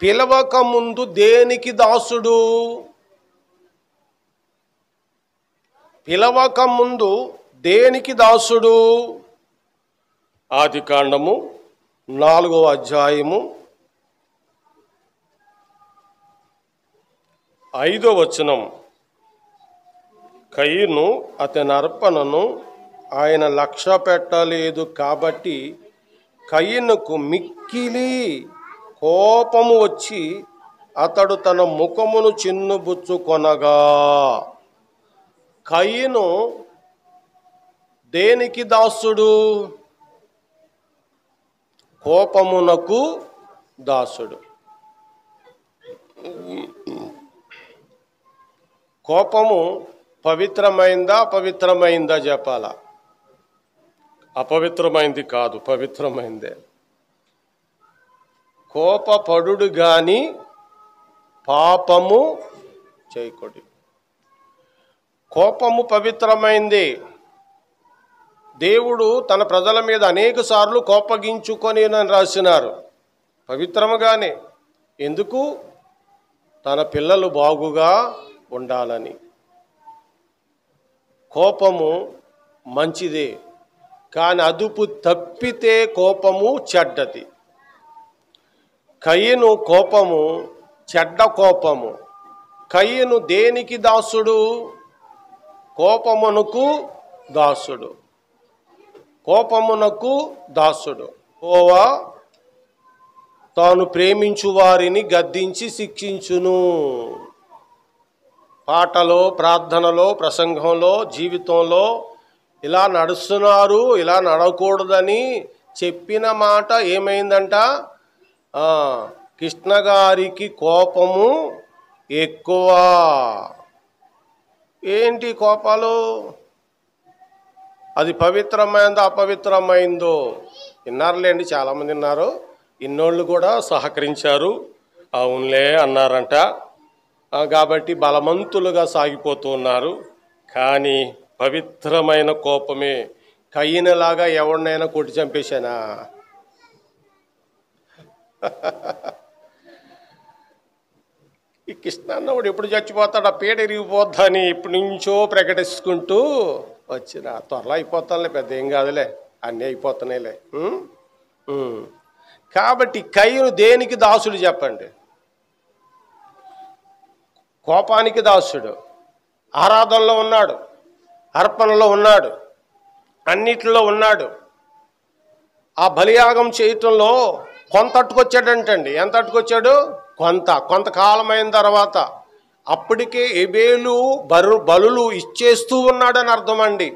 పిలవక ముందు దేనికి దాసుడు? పిలవక ముందు దేనికి దాసుడు? ఆదికాండము 4వ అధ్యాయము 5వ వచనం. కయీను అతని అర్పణను ఆయన లక్ష్య పెట్టలేదు కాబట్టి కయీనుకు మిక్కిలి కోపము వచ్చి అతడు తన ముఖమును చిన్నుబుచ్చుకొనగా. కయీను దేనికి దాసుడు? కోపమునకు దాసుడు. కోపము పవిత్రమైందా అపవిత్రమైందా చెప్పాలా? అపవిత్రమైంది కాదు, పవిత్రమైందే. కోపపడుడు గాని పాపము చేయకూడదు. కోపము పవిత్రమైంది. దేవుడు తన ప్రజల మీద అనేక సార్లు కోపగించుకొని రాసినారు. పవిత్రముగానే. ఎందుకు? తన పిల్లలు బాగుగా ఉండాలని. కోపము మంచిదే, కానీ అదుపు తప్పితే కోపము చెడ్డది. కయీను కోపము చెడ్డ కోపము. కయీను దేనికి దాసుడు? కోపమునకు దాసుడు. కోపమునకు దాసుడు. యెహోవా తాను ప్రేమించు వారిని గద్దించి శిక్షించును. పాటలో, ప్రార్థనలో, ప్రసంగంలో, జీవితంలో ఇలా నడుస్తున్నారు, ఇలా నడవకూడదని చెప్పిన మాట ఏమైందంట? కృష్ణ గారికి కోపము ఎక్కువ. ఏంటి కోపాలు? అది పవిత్రమైందో అపవిత్రమైందో విన్నారులేండి, చాలామంది విన్నారు. ఇన్నోళ్ళు కూడా సహకరించారు, అవునులే అన్నారంట. కాబట్టి బలవంతులుగా సాగిపోతూ ఉన్నారు. కానీ పవిత్రమైన కోపమే కయ్యనలాగా ఎవరినైనా కొట్టి చంపేశానా? ఈ కృష్ణ అన్నవాడు ఎప్పుడు చచ్చిపోతాడు, ఆ పీడ ఇరిగిపోద్దని ఇప్పటి నుంచో ప్రకటించుకుంటూ వచ్చిన త్వరలో అయిపోతానులే, పెద్ద ఏం కాదులే, అన్నీ అయిపోతున్నాయిలే. కాబట్టి కయ్యను దేనికి దాసుడు చెప్పండి? కోపానికి దాసుడు. ఆరాధనలో ఉన్నాడు, అర్పణలో ఉన్నాడు, అన్నిటిలో ఉన్నాడు. ఆ బలియాగం చేయటంలో కొంత అట్టుకొచ్చాడంటండి. ఎంత అట్టుకొచ్చాడు? కొంతకాలమైన తర్వాత. అప్పటికే ఎబేలు బలులు ఇచ్చేస్తూ ఉన్నాడని అర్థం అండి.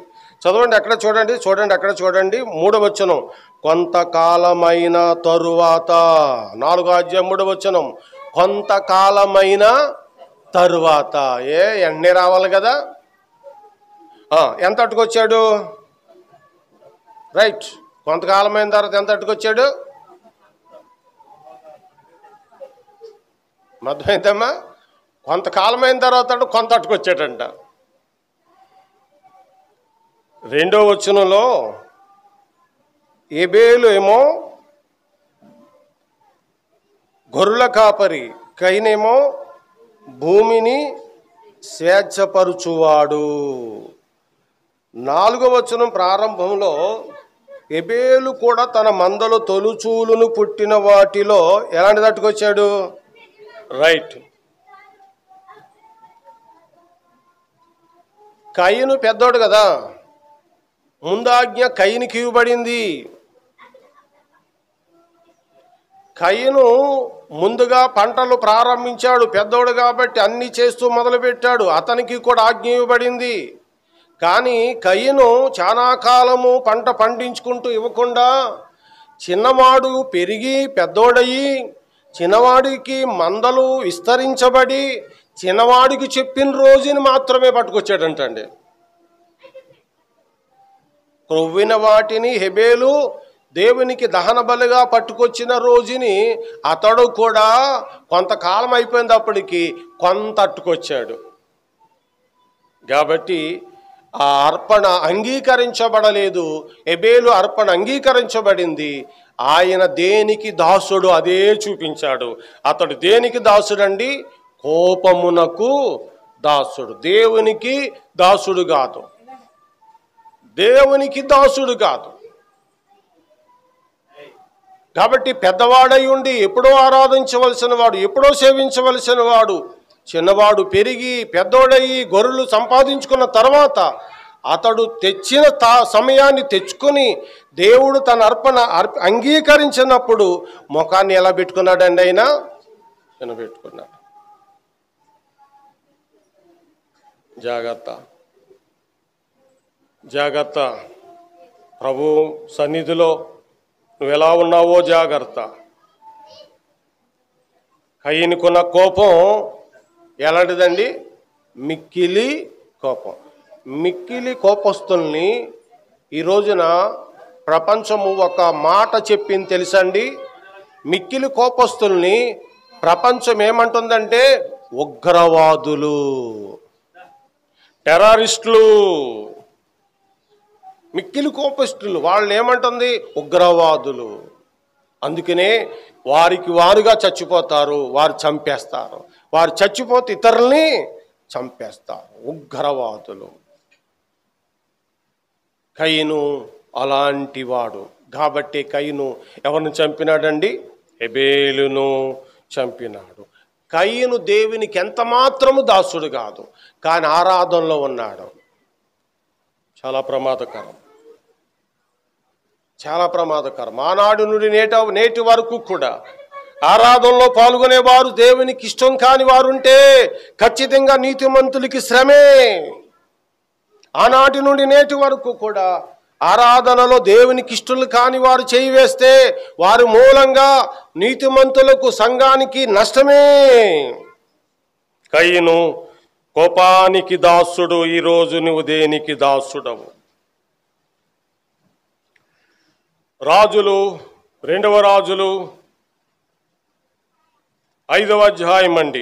చదవండి అక్కడ చూడండి, అక్కడ చూడండి 3వ వచనం. కొంతకాలమైన తరువాత, 4వ అధ్యాయం 3వ వచనం. కొంతకాలమైన తరువాత. ఎండనే రావాలి కదా. ఎంత అట్టుకొచ్చాడు? రైట్. కొంతకాలమైన తర్వాత ఎంత అట్టుకొచ్చాడు? అర్థమైందమ్మా? కొంతకాలమైన తర్వాత కొంత అట్టుకొచ్చాడంట. 2వ వచనంలో ఎబేలు ఏమో గొర్రెల కాపరి, కయనేమో భూమిని స్వేచ్ఛపరుచువాడు. 4వ వచనం ప్రారంభంలో ఎబేలు కూడా తన మందలో తొలుచూలును పుట్టిన వాటిలో ఎలాంటి తట్టుకొచ్చాడు? రైట్. కయ్యను పెద్దోడు కదా, ముందాజ్ఞ కయ్యనికి ఇవ్వబడింది. కయ్యను ముందుగా పంటలు ప్రారంభించాడు, పెద్దోడు కాబట్టి అన్నీ చేస్తూ మొదలుపెట్టాడు, అతనికి కూడా ఆజ్ఞ ఇవ్వబడింది. కానీ కయ్యను చాలా కాలము పంట పండించుకుంటూ ఇవ్వకుండా చిన్నవాడు పెరిగి పెద్దోడయి చిన్నవాడికి మందలు విస్తరించబడి చిన్నవాడికి చెప్పిన రోజుని మాత్రమే పట్టుకొచ్చాడంటండి. క్రొవ్విన వాటిని హెబేలు దేవునికి దహన బలిగా పట్టుకొచ్చిన రోజుని అతడు కూడా కొంతకాలం అయిపోయినప్పటికీ కొంత అట్టుకొచ్చాడు. కాబట్టి ఆ అర్పణ అంగీకరించబడలేదు. హెబేలు అర్పణ అంగీకరించబడింది. ఆయన దేనికి దాసుడు అదే చూపించాడు. అతడు దేనికి దాసుడండి? కోపమునకు దాసుడు. దేవునికి దాసుడు కాదు, దేవునికి దాసుడు కాదు. కాబట్టి పెద్దవాడై ఉండి ఎప్పుడో ఆరాధించవలసిన వాడు, ఎప్పుడో సేవించవలసిన వాడు, చిన్నవాడు పెరిగి పెద్దోడయి గొర్రెలు సంపాదించుకున్న తర్వాత అతడు తెచ్చిన సమయాన్ని తెచ్చుకొని దేవుడు తన అర్పణ అంగీకరించినప్పుడు ముఖాన్ని ఎలా పెట్టుకున్నాడండి? ఆయన పెట్టుకున్నాడు. జాగ్రత్త, జాగ్రత్త. ప్రభు సన్నిధిలో నువ్వు ఎలా ఉన్నావో జాగ్రత్త. కయ్యనుకున్న కోపం ఎలాంటిదండి? మిక్కిలి కోపం. మిక్కిలి కోపస్తుల్ని ఈ రోజున ప్రపంచము ఒక మాట చెప్పింది తెలుసండి. మిక్కిలి కోపస్తుల్ని ప్రపంచం ఏమంటుందంటే ఉగ్రవాదులు, టెర్రరిస్టులు. మిక్కిలి కోపస్తులు వాళ్ళు ఏమంటుంది? ఉగ్రవాదులు. అందుకనే వారికి వారుగా చచ్చిపోతారు, వారు చంపేస్తారు, వారు చచ్చిపోతే ఇతరుల్ని చంపేస్తారు. ఉగ్రవాదులు. కయ్యను అలాంటి వాడు కాబట్టి కయ్యను ఎవరిని చంపినాడండి? హెబేలును చంపినాడు. కయ్యను దేవునికి ఎంత మాత్రము దాసుడు కాదు, కానీ ఆరాధనలో ఉన్నాడు. చాలా ప్రమాదకరం, చాలా ప్రమాదకరం. ఆనాడు నుండి నేటి వరకు కూడా ఆరాధనలో పాల్గొనేవారు దేవునికి ఇష్టం కాని వారుంటే ఖచ్చితంగా నీతిమంతులకి శ్రమే. ఆనాటి నుండి నేటి వరకు కూడా ఆరాధనలో దేవునికి ఇష్టలు కాని వారు చేయి వేస్తే వారి మూలంగా నీతిమంతులకు సంఘానికి నష్టమే. కయ్యను కోపానికి దాసుడు. ఈరోజు నువ్వు దేనికి దాసుడవు? రాజులు 2వ రాజులు 5వ అధ్యాయం అండి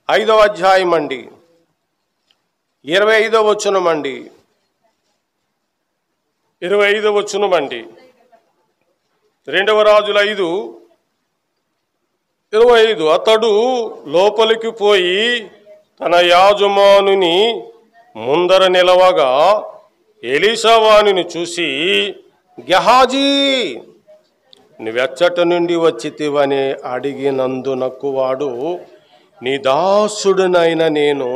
25వ వచనం అండి 25వ వచనం అండి 2వ రాజుల 5:25. అతడు లోపలికి పోయి తన యాజమానుని ముందర నిలవగా ఎలీషా వానిని చూసి, గెహాజీ, నువ్వెచ్చట నుండి వచ్చితివని అడిగినందునకు వాడు, నీ దాసుడునైన నేను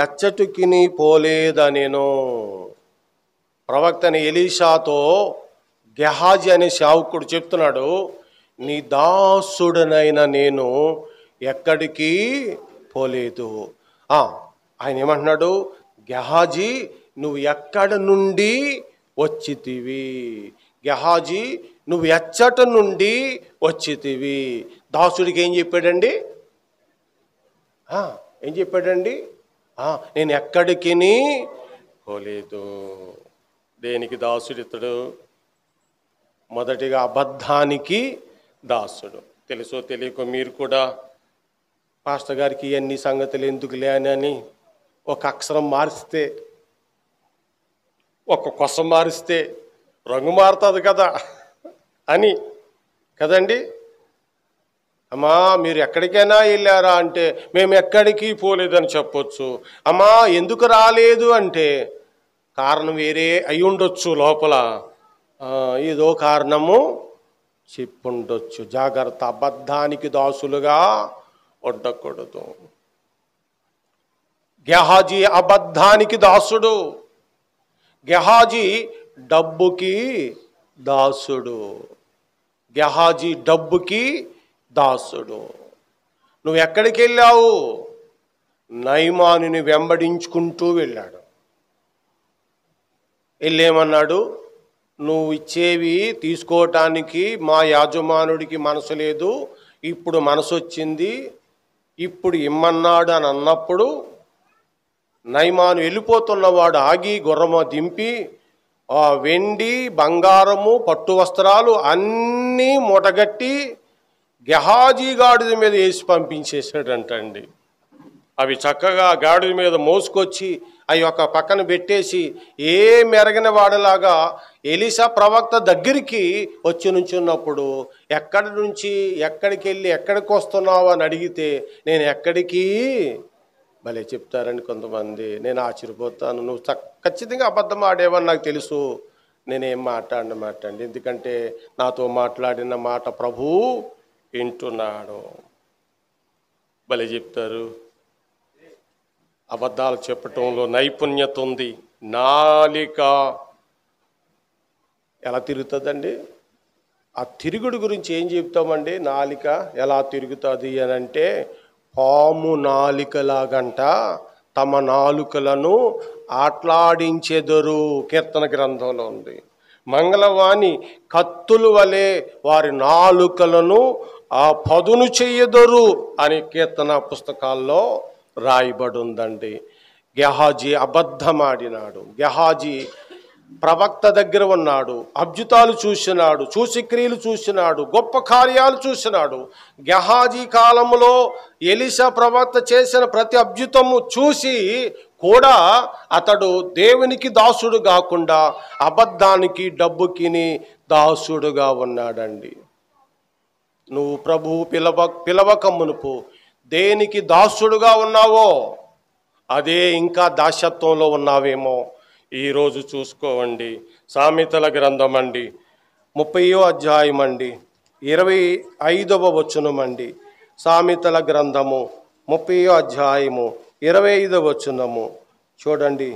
ఎచ్చటికి నీ పోలేదనెను. ప్రవక్తని ఎలీషాతో గెహాజీ అనే సేవకుడు చెప్తున్నాడు, నీ దాసుడనైన నేను ఎక్కడికి పోలేదు. ఆయన ఏమంటున్నాడు? గెహాజీ, నువ్వు ఎక్కడ నుండి వచ్చితివి? గెహాజీ, నువ్వు ఎచ్చట నుండి వచ్చితివి? దాసుడికి ఏం చెప్పాడండి? నేను ఎక్కడికి పోలేదు. దేనికి దాసుడితడు? మొదటిగా అబద్ధానికి దాసుడు. తెలుసో తెలియకో మీరు కూడా పాస్టర్ గారికి ఇవన్నీ సంగతులు ఎందుకు లేనని ఒక అక్షరం మారిస్తే, ఒక కొస మారిస్తే రంగు మారుతుంది కదా అని కదండి. అమ్మా, మీరు ఎక్కడికైనా వెళ్ళారా అంటే మేము ఎక్కడికి పోలేదని చెప్పొచ్చు. అమ్మా, ఎందుకు రాలేదు అంటే కారణం వేరే అయి ఉండొచ్చు, లోపల ఏదో కారణము చెప్పుండొచ్చు. జాగ్రత్త, అబద్ధానికి దాసులుగా ఉండకూడదు. గెహాజీ అబద్ధానికి దాసుడు. గెహాజీ డబ్బుకి దాసుడు. గెహాజీ డబ్బుకి దాసుడు. నువ్వు ఎక్కడికి వెళ్ళావు? నయమానుని వెంబడించుకుంటూ వెళ్ళాడు. వెళ్ళేమన్నాడు? నువ్వు ఇచ్చేవి తీసుకోవటానికి మా యాజమానుడికి మనసు లేదు, ఇప్పుడు మనసు వచ్చింది, ఇప్పుడు ఇమ్మన్నాడు అని అన్నప్పుడు నయమాను వెళ్ళిపోతున్నవాడు ఆగి గుర్రము దింపి వెండి, బంగారము, పట్టు వస్త్రాలు అన్నీ మూటగట్టి గెహాజీ గాడిద మీద వేసి పంపించేశాడంటండి. అవి చక్కగా గాడిద మీద మోసుకొచ్చి అవి ఒక పక్కన పెట్టేసి ఏ మెరగిన వాడిలాగా ఎలీషా ప్రవక్త దగ్గరికి వచ్చి నుంచున్నప్పుడు ఎక్కడి నుంచి ఎక్కడికి వెళ్ళి ఎక్కడికి వస్తున్నావు అని అడిగితే నేను ఎక్కడికి భలే చెప్తారని కొంతమంది. నేను ఆశ్చర్యపోతాను. నువ్వు ఖచ్చితంగా అబద్ధం ఆడేవని నాకు తెలుసు. నేనేం మాట్లాడండి, ఎందుకంటే నాతో మాట్లాడిన మాట ప్రభు వింటున్నాడు. భలే చెప్తారు. అబద్ధాలు చెప్పటంలో నైపుణ్యత ఉంది. నాలిక ఎలా తిరుగుతుందండి? ఆ తిరుగుడు గురించి ఏం చెప్తామండి? నాలిక ఎలా తిరుగుతుంది అని అంటే, పాము నాలికలాగంట తమ నాలుకలను ఆట్లాడించెదరు కీర్తన గ్రంథంలో ఉంది. మంగళవాణి కత్తుల వలె వారి నాలుకలను ఆ పదును చెయ్యదరు అని కీర్తన పుస్తకాల్లో రాయబడి ఉందండి. గెహాజీ అబద్ధమాడినాడు. గెహాజీ ప్రవక్త దగ్గర ఉన్నాడు, అద్భుతాలు చూసినాడు, సూచక్రియలు చూసినాడు, గొప్ప కార్యాలు చూసినాడు. గెహాజీ కాలంలో ఎలీషా ప్రవక్త చేసిన ప్రతి అద్భుతము చూసి కూడా అతడు దేవునికి దాసుడు కాకుండా అబద్ధానికి, డబ్బుకి దాసుడుగా ఉన్నాడండి. నువ్వు ప్రభువు పిలవక మునుపు దేనికి దాసుడుగా ఉన్నావో అదే ఇంకా దాస్యత్వంలో ఉన్నావేమో ఈరోజు చూసుకోవండి. సామెతల గ్రంథం అండి 30వ అధ్యాయం అండి 25వ వచనం అండి. సామెతల గ్రంథము 30వ అధ్యాయము 25వ వచనము చూడండి.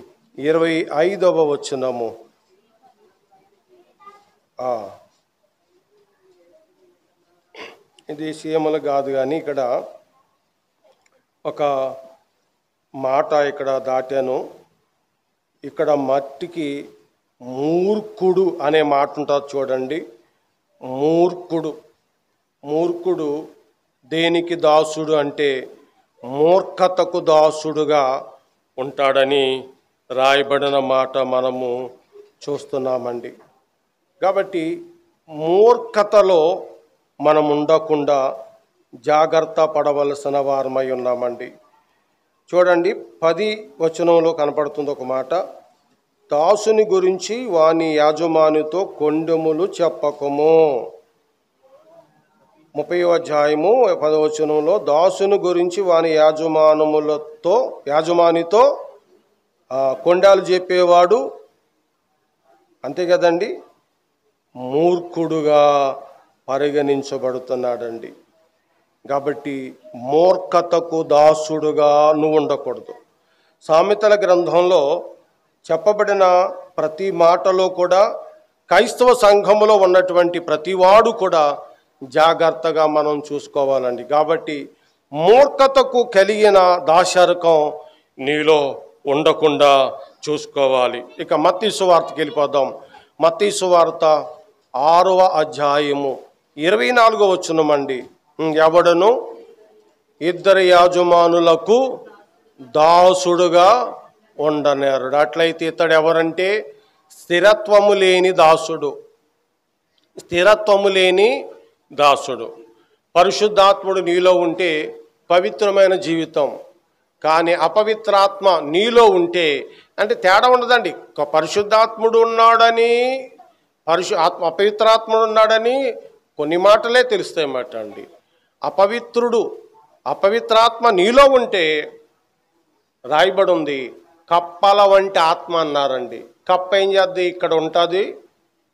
25వ వచనము. ఇది సీమలు కాదు కానీ ఇక్కడ ఒక మాట ఇక్కడ దాటాను. ఇక్కడ మట్టికి మూర్ఖుడు అనే మాట ఉంటుంది చూడండి. మూర్ఖుడు దేనికి దాసుడు అంటే మూర్ఖతకు దాసుడుగా ఉంటాడని రాయబడిన మాట మనము చూస్తున్నామండి. కాబట్టి మూర్ఖతలో మనం ఉండకుండా జాగ్రత్త పడవలసిన వారమై ఉన్నామండి. చూడండి 10 వచనంలో కనపడుతుంది ఒక మాట, దాసుని గురించి వాని యాజమానితో కొండెములు చెప్పకము. 30వ అధ్యాయము 10వ వచనంలో దాసుని గురించి వాని యాజమానితో కొండాలు చెప్పేవాడు అంతే కదండి, మూర్ఖుడుగా పరిగణించబడుతున్నాడండి. కాబట్టి మూర్ఖతకు దాసుడుగా నువ్వు ఉండకూడదు. సామెతల గ్రంథంలో చెప్పబడిన ప్రతి మాటలో కూడా క్రైస్తవ సంఘములో ఉన్నటువంటి ప్రతివాడు కూడా జాగ్రత్తగా మనం చూసుకోవాలండి. కాబట్టి మూర్ఖతకు కలిగిన దాశరకం నీలో ఉండకుండా చూసుకోవాలి. ఇక మత్తయి సువార్తకి వెళ్ళిపోదాం. మత్తయి సువార్త 6వ అధ్యాయము 24వ వచనమండి. ఎవడను ఇద్దరు యాజమానులకు దాసుడుగా ఉండనేరుడు. అట్లయితే ఇతడు ఎవరంటే స్థిరత్వము లేని దాసుడు. స్థిరత్వము లేని దాసుడు. పరిశుద్ధాత్ముడు నీలో ఉంటే పవిత్రమైన జీవితం, కానీ అపవిత్రాత్మ నీలో ఉంటే అంటే తేడా ఉండదండి. పరిశుద్ధాత్ముడు ఉన్నాడని అపవిత్రాత్ముడు ఉన్నాడని కొన్ని మాటలే తెలుస్తాయన్నమాట అండి. అపవిత్రాత్మ నీలో ఉంటే రాయబడి ఉంది, కప్పల వంటి ఆత్మ అన్నారండి. కప్ప ఏం చేద్ది? ఇక్కడ ఉంటుంది,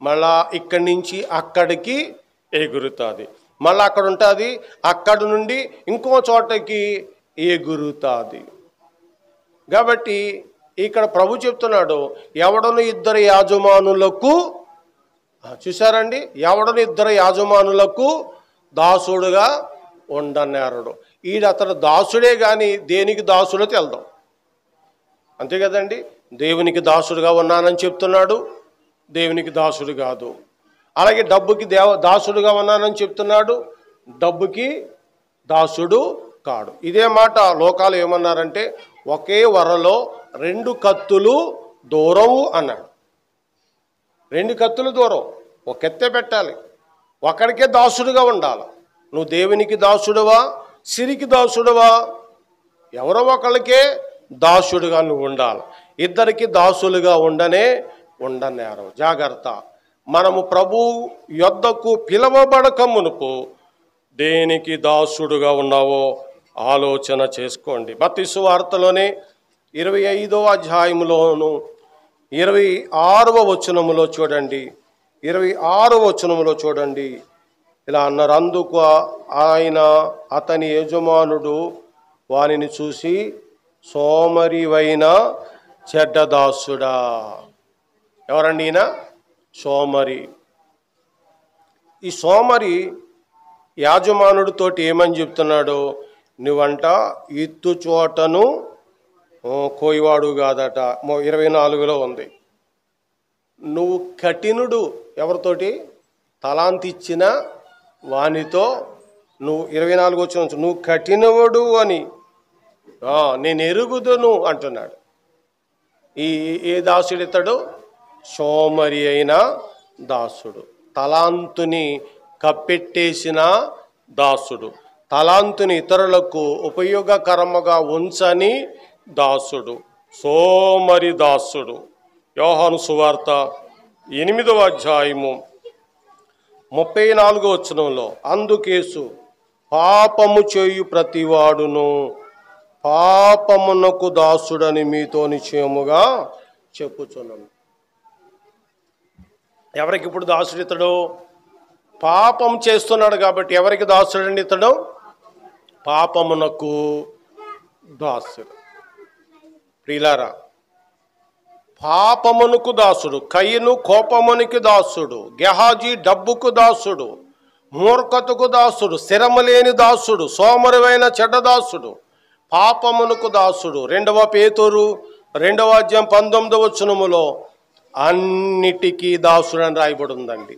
మళ్ళా ఇక్కడి నుంచి అక్కడికి ఎగురుతుంది, మళ్ళీ అక్కడ ఉంటుంది, అక్కడి నుండి ఇంకో చోటకి ఎగురుతుంది. కాబట్టి ఇక్కడ ప్రభు చెప్తున్నాడు, ఎవడను ఇద్దరు యాజమానులకు, చూసారండి, ఎవడను ఇద్దరు యాజమానులకు దాసుడుగా ఉండనేరడు. అతడు దాసుడే కానీ దేనికి దాసుడో తెల్దాం, అంతే కదండి. దేవునికి దాసుడుగా ఉన్నానని చెప్తున్నాడు, దేవునికి దాసుడు కాదు. అలాగే డబ్బుకి దాసుడుగా ఉన్నానని చెప్తున్నాడు, డబ్బుకి దాసుడు కాడు. ఇదే మాట లోకాలు ఏమన్నారంటే ఒకే వరలో 2 కత్తులు దూరవు అన్నాడు. 2 కత్తులు దూరం, ఒక కత్తే పెట్టాలి, ఒకడికే దాసుడుగా ఉండాలి. నువ్వు దేవునికి దాసుడువా, సిరికి దాసుడువా? ఎవరో ఒకళ్ళకే దాసుడుగా నువ్వు ఉండాలి. ఇద్దరికి దాసులుగా ఉండనేరు. జాగ్రత్త. మనము ప్రభు యొద్దకు పిలవబడక మునుపు దేనికి దాసుడుగా ఉన్నావో ఆలోచన చేసుకోండి. మత్తయి సువార్తలోనే 25వ అధ్యాయములోను 26వ వచనములో చూడండి, 26వ వచనములో చూడండి, ఇలా అన్నారు, అందుకు ఆయన అతని యజమానుడు వానిని చూసి సోమరివైన చెడ్డదాసుడా. ఎవరండి ఈయన? సోమరి. ఈ సోమరి యాజమానుడితోటి ఏమని చెప్తున్నాడు? నువ్వంట ఇత్తు చోటను కోయివాడు కాదట. 24లో ఉంది. నువ్వు కఠినుడు. ఎవరితోటి? తలాంతిచ్చిన వానితో నువ్వు 24 వచ్చిన నువ్వు కఠినవుడు అని నేను ఎరుగుదును అంటున్నాడు. ఏ దాసుడు ఇతడు? సోమరి అయిన దాసుడు, తలాంతుని కప్పెట్టేసిన దాసుడు, తలాంతుని ఇతరులకు ఉపయోగకరముగా ఉంచని దాసుడు, సోమరి దాసుడు. యోహాను సువార్త 8వ అధ్యాయము 34వ వచనంలో, అందుకేసు పాపము చేయు ప్రతివాడును పాపమునకు దాసుడని మీతో నిశ్చయముగా చెప్పుచున్నాను. ఎవరికి ఇప్పుడు దాసుడు ఇతడు? పాపం చేస్తున్నాడు కాబట్టి ఎవరికి దాసుడండి ఇతడు? పాపమునకు దాసుడు. ప్రియులారా, పాపమునకు దాసుడు. కయ్యను కోపమునికి దాసుడు, గెహాజీ డబ్బుకు దాసుడు, మూర్ఖతకు దాసుడు, స్థిరము లేని దాసుడు, సోమరువైన చెడ్డదాసుడు, పాపమునకు దాసుడు. 2వ పేతురు 2వ అధ్యాయం 19వ వచనములో అన్నిటికీ దాసుడు అని రాయబడి ఉందండి.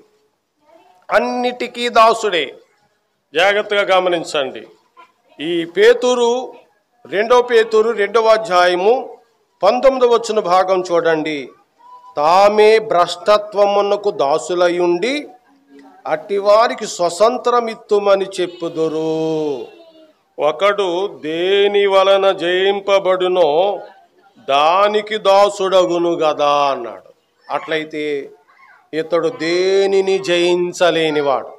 అన్నిటికీ దాసుడే. జాగ్రత్తగా గమనించండి. ఈ పేతురు 2వ పేతురు 2వ అధ్యాయము 19వ వచన భాగం చూడండి. తామే భ్రష్టత్వమునకు దాసులయుండి అట్టివారికి స్వతంత్రమిత్తుమని చెప్పుదురు. ఒకడు దేని వలన జయింపబడునో దానికి దాసుడగును గదా అన్నాడు. అట్లయితే ఇతడు దేనిని జయించలేనివాడు,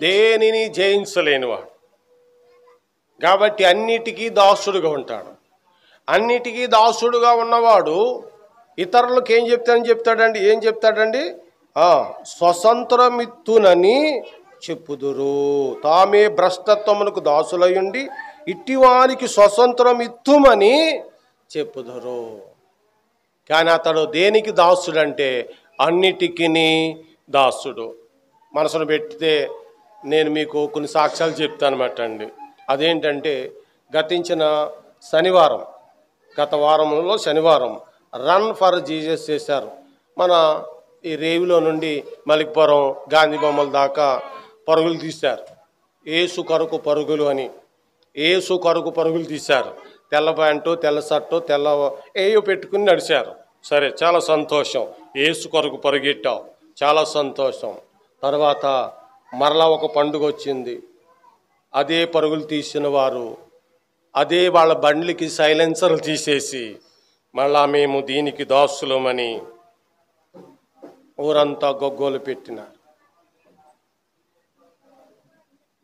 దేనిని జయించలేనివాడు కాబట్టి అన్నిటికీ దాసుడుగా ఉంటాడు. అన్నిటికీ దాసుడుగా ఉన్నవాడు ఇతరులకు ఏం చెప్తాడండి? స్వతంత్రమిత్తునని చెప్పుదురు. తామే భ్రష్టత్వమునకు దాసులయుండి ఇట్టివారికి స్వతంత్రమిత్తుమని చెప్పుదురు. కానీ అతడు దేనికి దాసుడంటే అన్నిటికీ దాసుడు. మనసును పెడితే నేను మీకు కొన్ని సాక్ష్యాలు చెప్తానమాట అండి. అదేంటంటే గతించిన శనివారం, గత వారంలో శనివారం రన్ ఫర్ జీసస్ చేశారు. మన ఈ రేవిలో నుండి మలిక్పురం గాంధీ బొమ్మల దాకా పరుగులు తీశారు. ఏసు కొరకు పరుగులు అని, ఏసు కొరకు పరుగులు తీశారు. తెల్ల ప్యాంటు, తెల్ల షర్టు, తెల్ల ఏయో పెట్టుకుని నడిచారు. సరే, చాలా సంతోషం. ఏసు కొరకు పరుగెట్టావు, చాలా సంతోషం. తర్వాత మరలా ఒక పండుగ వచ్చింది. అదే పరుగులు తీసిన వారు అదే వాళ్ళ బండ్లకి సైలెన్సర్లు తీసేసి మళ్ళా మేము దీనికి దాసులమని ఊరంతా గొగ్గోలు పెట్టినారు.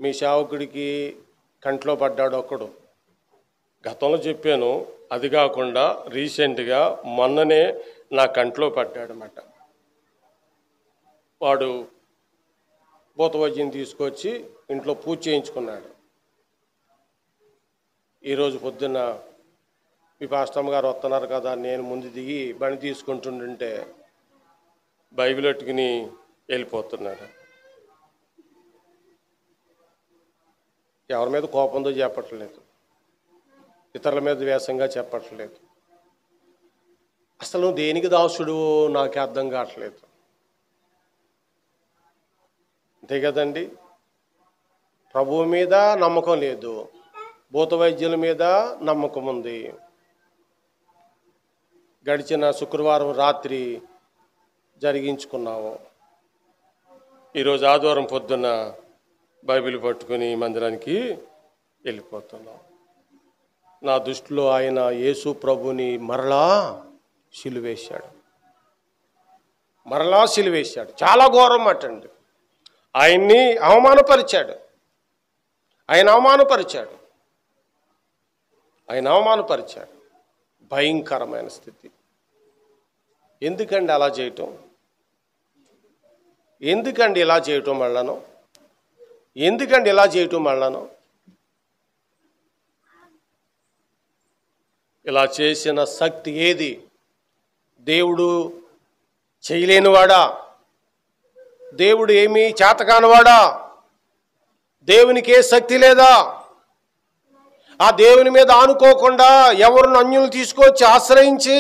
మీ సేవకుడికి కంట్లో పడ్డాడు ఒకడు. గతంలో చెప్పాను. అది కాకుండా రీసెంట్గా మొన్ననే నా కంట్లో పడ్డాడన్నమాట. వాడు భూత వైద్యం తీసుకొచ్చి ఇంట్లో పూజ చేయించుకున్నాడు. ఈరోజు పొద్దున్న మీ పాస్టమ్ గారు వస్తున్నారు కదా, నేను ముందు దిగి బండి తీసుకుంటుంటే బైబిల్ పెట్టుకుని వెళ్ళిపోతున్నాడు. ఎవరి మీద కోపంతో చెప్పట్లేదు, ఇతరుల మీద వేషంగా చెప్పట్లేదు. అసలు దేనికి దాసుడు నాకు అర్థం కావట్లేదు. అంతే కదండి. ప్రభువు మీద నమ్మకం లేదు, భూత వైద్యుల మీద నమ్మకం ఉంది. గడిచిన శుక్రవారం రాత్రి జరిగించుకున్నాము. ఈరోజు ఆదివారం పొద్దున్న బైబిల్ పట్టుకుని మందిరానికి వెళ్ళిపోతున్నాం. నా దృష్టిలో ఆయన యేసు ప్రభుని మరలా సిలువేశాడు. చాలా ఘోరం అటండి. ఆయన్ని అవమానపరిచాడు. ఆయన అవమానపరిచాడు. భయంకరమైన స్థితి. ఎందుకండి అలా చేయటం? ఎందుకండి ఇలా చేయటం మళ్ళను? ఇలా చేసిన శక్తి ఏది? దేవుడు చేయలేనివాడా? దేవుడు ఏమీ చేతకానివాడా? దేవునికి ఏ శక్తి లేదా? ఆ దేవుని మీద ఆనుకోకుండా ఎవరిని అన్యులు తీసుకొచ్చి ఆశ్రయించి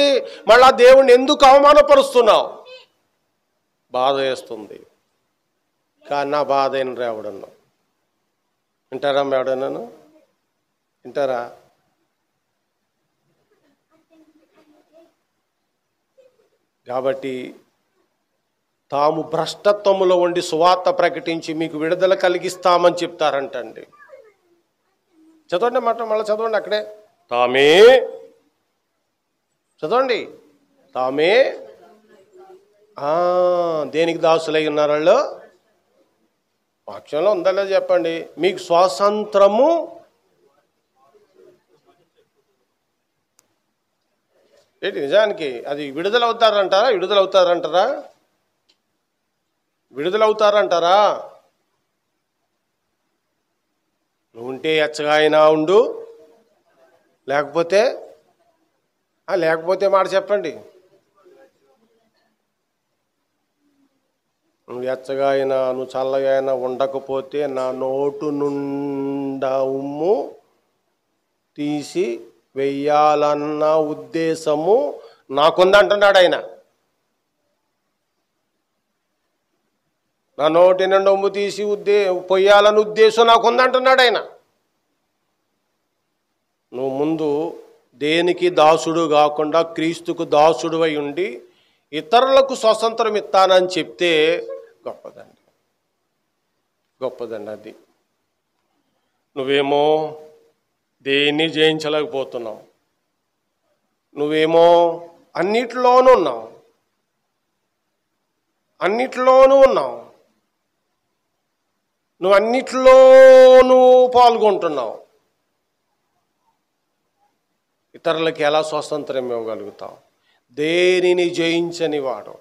మళ్ళా దేవుణ్ణి ఎందుకు అవమానపరుస్తున్నావు? బాధ వేస్తుంది. కానీ నా బాధ అయిన ఎవడన్నా వింటారా? ఎవడన్నాను వింటారా? కాబట్టి తాము భ్రష్టత్వములో ఉండి సువార్త ప్రకటించి మీకు విడుదల కలిగిస్తామని చెప్తారంటండి. చదవండి మాట, మళ్ళీ చదవండి. అక్కడే చదవండి. తామే దేనికి దాసులై ఉన్నారు వాళ్ళు? వాక్యంలో ఉందా లేదా చెప్పండి. మీకు స్వాతంత్రము ఏంటి? నిజానికి అది విడుదలవుతారంటారా? నువ్వు ఉంటే ఎచ్చగా అయినా ఉండు, లేకపోతే మాట చెప్పండి. నువ్వు ఎచ్చగా అయినా, నువ్వు చల్లగా అయినా ఉండకపోతే నా నోటు నుండా ఉమ్ము తీసి వెయ్యాలన్న ఉద్దేశము నాకుందంటున్నాడు ఆయన. నా నోటి నుండి ఉమ్ము తీసి పొయ్యాలన్న ఉద్దేశం నాకుందంటున్నాడు ఆయన. నువ్వు ముందు దేనికి దాసుడు కాకుండా క్రీస్తుకు దాసుడు అయి ఉండి ఇతరులకు స్వతంత్రం ఇస్తానని చెప్తే గొప్పదండి, గొప్పదండి. అది నువ్వేమో దేన్ని జయించలేకపోతున్నావు, నువ్వేమో అన్నిటిలోనూ ఉన్నావు, నువ్వు అన్నిటిలోనూ పాల్గొంటున్నావు. ఇతరులకి ఎలా స్వాతంత్రం ఇవ్వగలుగుతావు? దేనిని జయించని వాడు.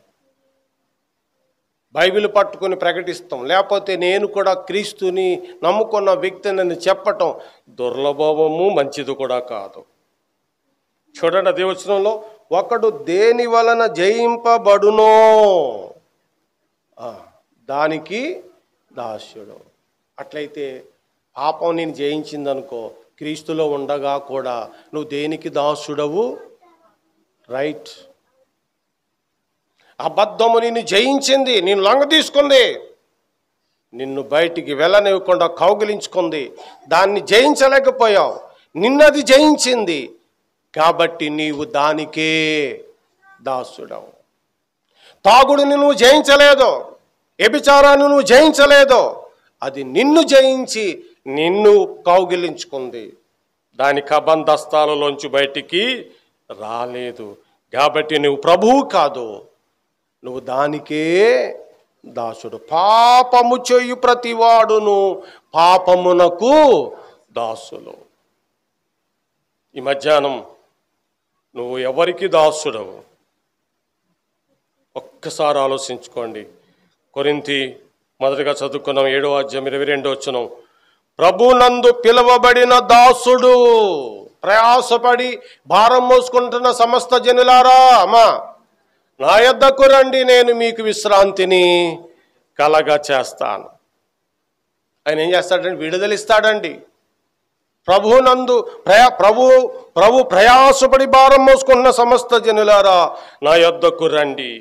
బైబిల్ పట్టుకొని ప్రకటిస్తాం, లేకపోతే నేను కూడా క్రీస్తుని నమ్ముకున్న వ్యక్తిని చెప్పటం దుర్లభము, మంచిది కూడా కాదు. చూడండి అదే వచనంలో, ఒకడు దేని వలన జయింపబడునో దానికి దాస్యుడు. అట్లయితే పాపం నేను జయించిందనుకో, క్రీస్తులో ఉండగా కూడా నువ్వు దేనికి దాసుడవు? రైట్. అబద్ధము నిన్ను జయించింది, నిన్ను లొంగ తీసుకుంది, నిన్ను బయటికి వెళ్ళనివ్వకుండా కౌగిలించుకుంది, దాన్ని జయించలేకపోయావు, నిన్నది జయించింది కాబట్టి నీవు దానికే దాసుడవు. తాగుడిని నువ్వు జయించలేదు, వ్యభిచారాన్ని నువ్వు జయించలేదు, అది నిన్ను జయించి నిన్ను కౌగిలించుకుంది, దాని కబంధస్తాలలోంచి బయటికి రాలేదు. కాబట్టి నువ్వు ప్రభువు కాదు, నువ్వు దానికే దాసుడు. పాపము చేయు ప్రతివాడును పాపమునకు దాసులు. ఈ మధ్యాహ్నం నువ్వు ఎవరికి దాసుడవు? ఒక్కసారి ఆలోచించుకోండి. కొరింథీ మొదటగా చదువుకున్నాం 7వ అధ్యాయం 22వ వచనం. ప్రభునందు పిలువబడిన దాసుడు, ప్రయాసపడి భారం మోసుకుంటున్న సమస్త జనులారా, అమ్మా నా యొద్దకు రండి, నేను మీకు విశ్రాంతిని కలగ చేస్తాను. ఆయన ఏం చేస్తాడండి? విడుదలిస్తాడండి. ప్రభునందు ప్రభు ప్రయాసపడి భారం మోసుకున్న సమస్త జనులారా నా యొద్దకు రండి.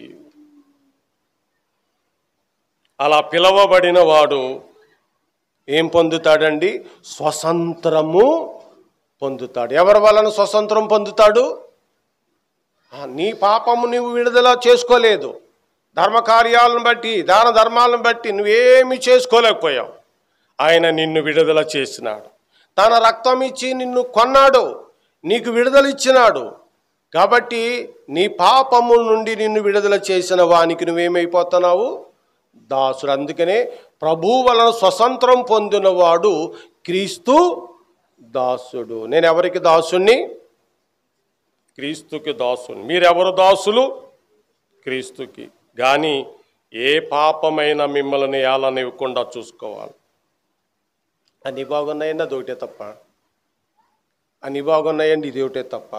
అలా పిలవబడిన వాడు ఏం పొందుతాడండి? స్వతంత్రము పొందుతాడు. ఎవరి వలన స్వతంత్రం పొందుతాడు? నీ పాపము నువ్వు విడుదల చేసుకోలేదు, ధర్మకార్యాలను బట్టి, దాన ధర్మాలను బట్టి నువ్వేమి చేసుకోలేకపోయావు. ఆయన నిన్ను విడుదల చేసినాడు, తన రక్తం ఇచ్చి నిన్ను కొన్నాడు, నీకు విడుదల ఇచ్చినాడు. కాబట్టి నీ పాపము నుండి నిన్ను విడుదల చేసిన వానికి నువ్వేమైపోతున్నావు? దాసుడు. అందుకనే ప్రభువు వలన స్వతంత్రం పొందినవాడు క్రీస్తు దాసుడు. నేను ఎవరికి దాసుని? క్రీస్తుకి దాసుని. మీరెవరు దాసులు? క్రీస్తుకి. కానీ ఏ పాపమైన మిమ్మల్ని ఏలనివ్వకుండా చూసుకోవాలి. అన్ని బాగున్నాయండి, అది ఒకటే తప్ప. అన్ని బాగున్నాయండి, ఇది ఒకటే తప్ప.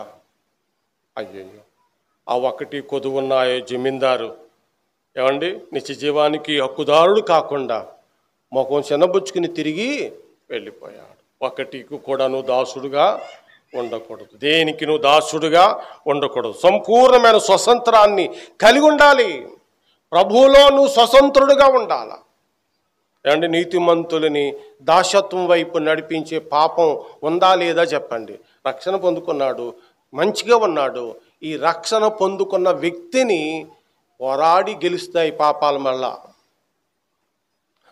అయ్యయ్యో, ఆ ఒకటి కొదువున్నాయో జమీందారు ఏమండి నిత్య జీవానికి హక్కుదారుడు కాకుండా ముఖం చిన్నబుచ్చుకుని తిరిగి వెళ్ళిపోయాడు. ఒకటికి కూడా నువ్వు దాసుడుగా ఉండకూడదు, దేనికి నువ్వు దాసుడుగా ఉండకూడదు. సంపూర్ణమైన స్వతంత్రాన్ని కలిగి ఉండాలి. ప్రభువులో నువ్వు స్వతంత్రుడుగా ఉండాలి. ఏమండి నీతిమంతులని దాసత్వం వైపు నడిపించే పాపం ఉందా లేదా చెప్పండి. రక్షణ పొందుకున్నాడు, మంచిగా ఉన్నాడు. ఈ రక్షణ పొందుకున్న వ్యక్తిని పోరాడి గెలుస్తాయి పాపాల వల్ల.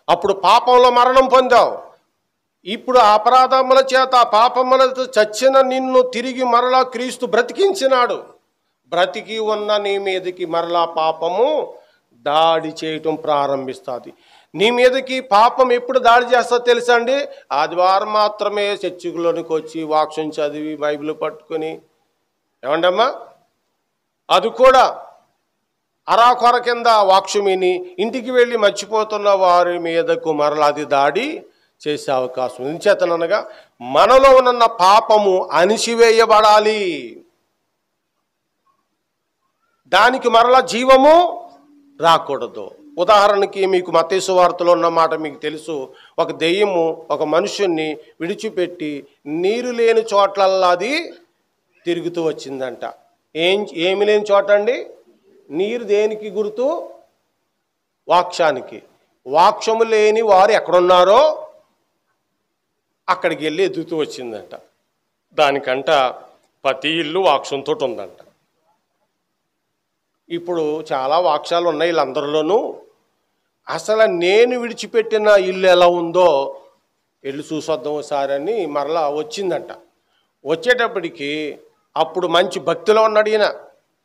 అప్పుడు పాపంలో మరణం పొందావు, ఇప్పుడు అపరాధముల చేత పాపములతో చచ్చిన నిన్ను తిరిగి మరలా క్రీస్తు బ్రతికించినాడు. బ్రతికి ఉన్న నీ మీదకి మరలా పాపము దాడి చేయటం ప్రారంభిస్తుంది. నీ మీదకి పాపం ఎప్పుడు దాడి చేస్తుందో తెలుసా అండి? ఆదివారం మాత్రమే చర్చిలోనికి వచ్చి వాక్యం చదివి బైబిల్ పట్టుకొని ఏమండమ్మా, అది కూడా అరాకొర కింద వాక్యం విని ఇంటికి వెళ్ళి మర్చిపోతున్న వారి మీదకు మరలా అది దాడి చేసే అవకాశం. ఎందుచేతనగా మనలో ఉన్న పాపము అణిచివేయబడాలి, దానికి మరలా జీవము రాకూడదు. ఉదాహరణకి మీకు మత్తయి సువార్తలో ఉన్న మాట మీకు తెలుసు. ఒక దెయ్యము ఒక మనుషుణ్ణి విడిచిపెట్టి నీరు లేని చోట్లల్లా అది తిరుగుతూ వచ్చిందంట. ఏమి లేని చోట అండి? నీరు దేనికి గుర్తు? వాక్యానికి. వాక్యము లేని వారు ఎక్కడున్నారో అక్కడికి వెళ్ళి ఎదుగుతూ వచ్చిందంట. దానికంట ప్రతి ఇల్లు వాక్యంతో ఉందంట. ఇప్పుడు చాలా వాక్యాలు ఉన్నాయి వీళ్ళందరిలోనూ. అసలు నేను విడిచిపెట్టిన ఇల్లు ఎలా ఉందో వెళ్ళి చూసొద్దాం ఒకసారి అని మరలా వచ్చిందంట. వచ్చేటప్పటికి అప్పుడు మంచి భక్తిలో ఉన్నాడు ఈయన.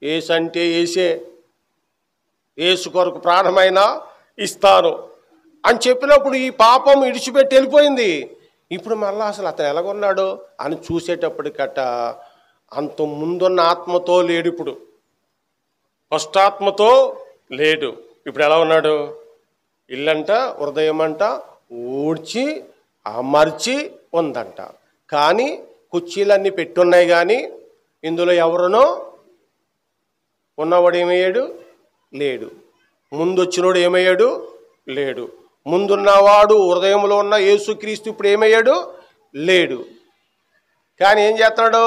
ఏసు అంటే ఏసే, ఏసు కొరకు ప్రాణమైనా ఇస్తాను అని చెప్పినప్పుడు ఈ పాపం విడిచిపెట్టి వెళ్ళిపోయింది. ఇప్పుడు మరలా అసలు అతను ఎలాగొన్నాడు అని చూసేటప్పటికట అంత ముందున్న ఆత్మతో లేడు, ఇప్పుడు ఫస్ట్ ఆత్మతో లేడు. ఇప్పుడు ఎలా ఉన్నాడు? ఇల్లంట, హృదయం అంట ఊడ్చి అమర్చి ఉందంట. కానీ కుర్చీలన్నీ పెట్టున్నాయి, కానీ ఇందులో ఎవరునో ఉన్నవాడు ఏమయ్యాడు? లేడు. ముందు వచ్చినోడు ఏమయ్యాడు? లేడు. ముందున్నవాడు హృదయంలో ఉన్న యేసుక్రీస్తు ఇప్పుడు ఏమయ్యాడు? లేడు. కానీ ఏం చేస్తున్నాడు?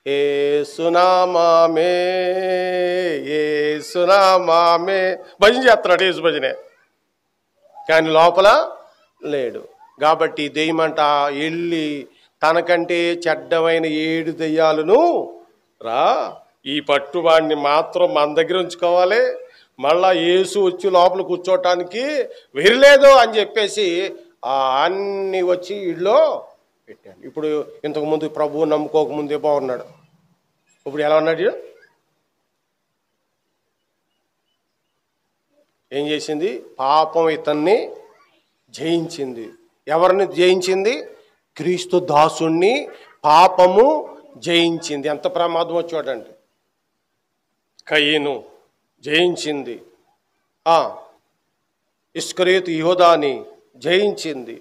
ఏసునామామే ఏసునామామే భజన చేస్తున్నాడు, యేసు భజనే. కానీ లోపల లేడు. కాబట్టి దెయ్యమంట వెళ్ళి తనకంటే చెడ్డమైన 7 దెయ్యాలను రా, ఈ పట్టువాడిని మాత్రం మన దగ్గర ఉంచుకోవాలి, మళ్ళా యేసు వచ్చి లోపల కూర్చోటానికి వెళ్ళలేదు అని చెప్పేసి అన్నీ వచ్చి ఇళ్ళో పెట్టాడు. ఇప్పుడు ఇంతకుముందు ప్రభువు నమ్ముకోకముందే బాగున్నాడు, ఇప్పుడు ఎలా ఉన్నాడు? ఏం చేసింది? పాపం ఇతన్ని జయించింది. ఎవరిని జయించింది? క్రీస్తు దాసుణ్ణి పాపము జయించింది. ఎంత ప్రమాదమో చూడండి. కయీను జయించింది, ఇస్కరియోతు యూదాని జయించింది,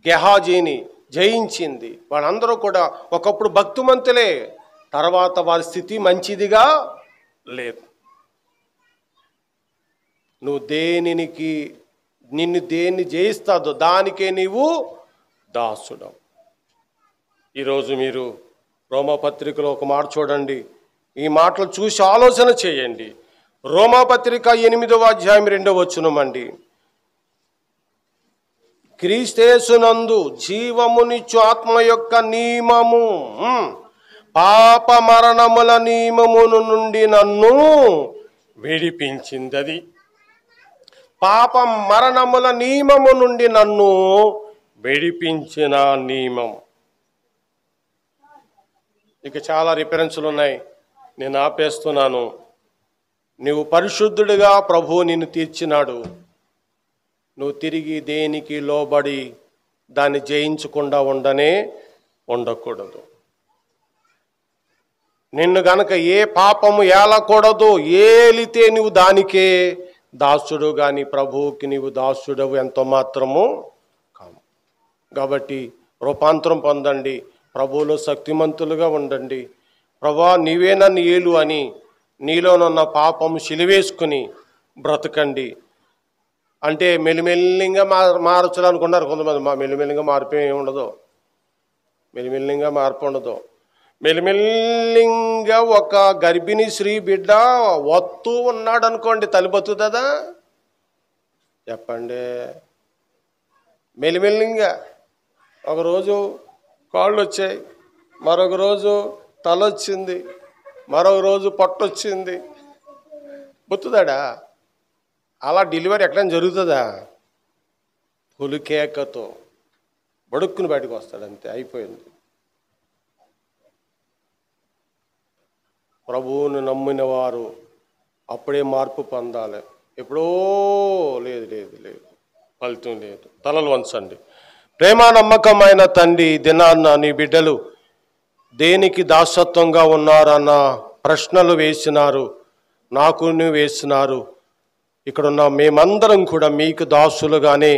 గెహాజీని జయించింది. వాళ్ళందరూ కూడా ఒకప్పుడు భక్తిమంతులే, తర్వాత వారి స్థితి మంచిదిగా లేదు. నువ్వు నిన్ను దేన్ని జయిస్తాదో దానికే నీవు దాసుడు. ఈరోజు మీరు రోమాపత్రికలో ఒక మాట చూడండి, ఈ మాటలు చూసి ఆలోచన చేయండి. రోమాపత్రిక 8వ అధ్యాయం 2వ వచనం అండి. క్రీస్తేసునందు జీవమునిచ్చు ఆత్మ యొక్క నియమము పాప మరణముల నియమమును నుండి నన్ను విడిపించింది. అది పాప మరణముల నియమము నుండి నన్ను విడిపించిన నియమం. ఇక చాలా రిఫరెన్సులు ఉన్నాయి, నేను ఆపేస్తున్నాను. నువ్వు పరిశుద్ధుడిగా ప్రభువు నిన్ను తీర్చినాడు. నువ్వు తిరిగి దేనికి లోబడి దాన్ని జయించకుండా ఉండకూడదు. నిన్ను గనక ఏ పాపము ఏలకూడదు, ఏలితే నువ్వు దానికే దాసుడు, కానీ ప్రభువుకి నీవు దాసుడవు ఎంతో మాత్రము కాము. కాబట్టి రూపాంతరం పొందండి, ప్రభువులో శక్తిమంతులుగా ఉండండి. ప్రభా నీవే నన్ను ఏలు అని నీలోనున్న పాపము సిలివేసుకుని బ్రతకండి. అంటే మెల్లిమెల్లిగా మారచాలనుకున్నారు కొంతమంది. మెల్లిమెల్లిగా మార్పు ఏమి ఉండదు, మెల్లిమెల్లిగా మార్పు ఉండదు. మెల్లిమెల్లిగా ఒక గర్భిణీ స్త్రీ బిడ్డ వత్తూ ఉన్నాడు అనుకోండి, తల్లి బతుకుతుందా? చెప్పండి. మెల్లిమెల్లిగా ఒకరోజు కాళ్ళు వచ్చాయి, మరొక రోజు తల వచ్చింది, మరొక రోజు పొట్టొచ్చింది, బతుకుతాడా? అలా డెలివరీ ఎక్కడైనా జరుగుతుందా? పులికేకతో బడుక్కుని బయటకు వస్తాడు, అంతే, అయిపోయింది. ప్రభువుని నమ్మిన వారు అప్పుడే మార్పు పొందాలి. ఎప్పుడో లేదు లేదు లేదు, ఫలితం లేదు. తలలు వంచండి. ప్రేమ నమ్మకమైన తండ్రి, దినాన్న నీ బిడ్డలు దేనికి దాసత్వంగా ఉన్నారన్న ప్రశ్నలు వేసినారు, నాకు వేసినారు. ఇక్కడున్న మేమందరం కూడా మీకు దాసులుగానే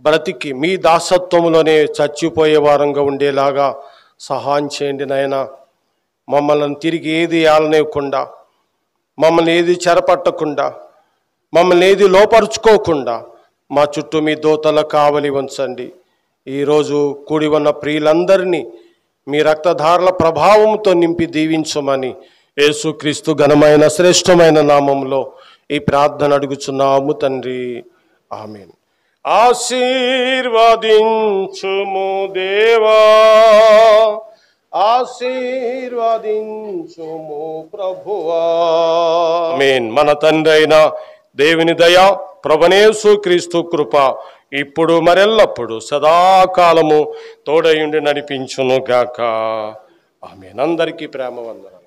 బ్రతికి మీ దాసత్వంలోనే చచ్చిపోయే వారంగా ఉండేలాగా సహాయం చేయండి నాయనా. మమ్మల్ని తిరిగి ఏది ఆలనివ్వకుండా, మమ్మల్ని ఏది చెరపట్టకుండా, మమ్మల్ని ఏది లోపరుచుకోకుండా మా చుట్టూ మీ దూతల కావలి ఉంచండి. ఈరోజు కూడి ఉన్న ప్రియులందరినీ మీ రక్తధారల ప్రభావంతో నింపి దీవించమని యేసుక్రీస్తు ఘనమైన శ్రేష్టమైన నామంలో ఈ ప్రార్థన అడుగుచున్నాము తండ్రి, ఆమేన్. ఆశీర్వదించుము దేవా, ఆశీర్వదించుము ప్రభువా. ఆమేన్. మన తండ్రి అయిన దేవుని దయ, ప్రభునేసు క్రీస్తు కృప ఇప్పుడు మరెల్లప్పుడు సదాకాలము తోడయుండి నడిపించును గాక. ఆమేన్. అందరికీ ప్రేమ వందనాలు.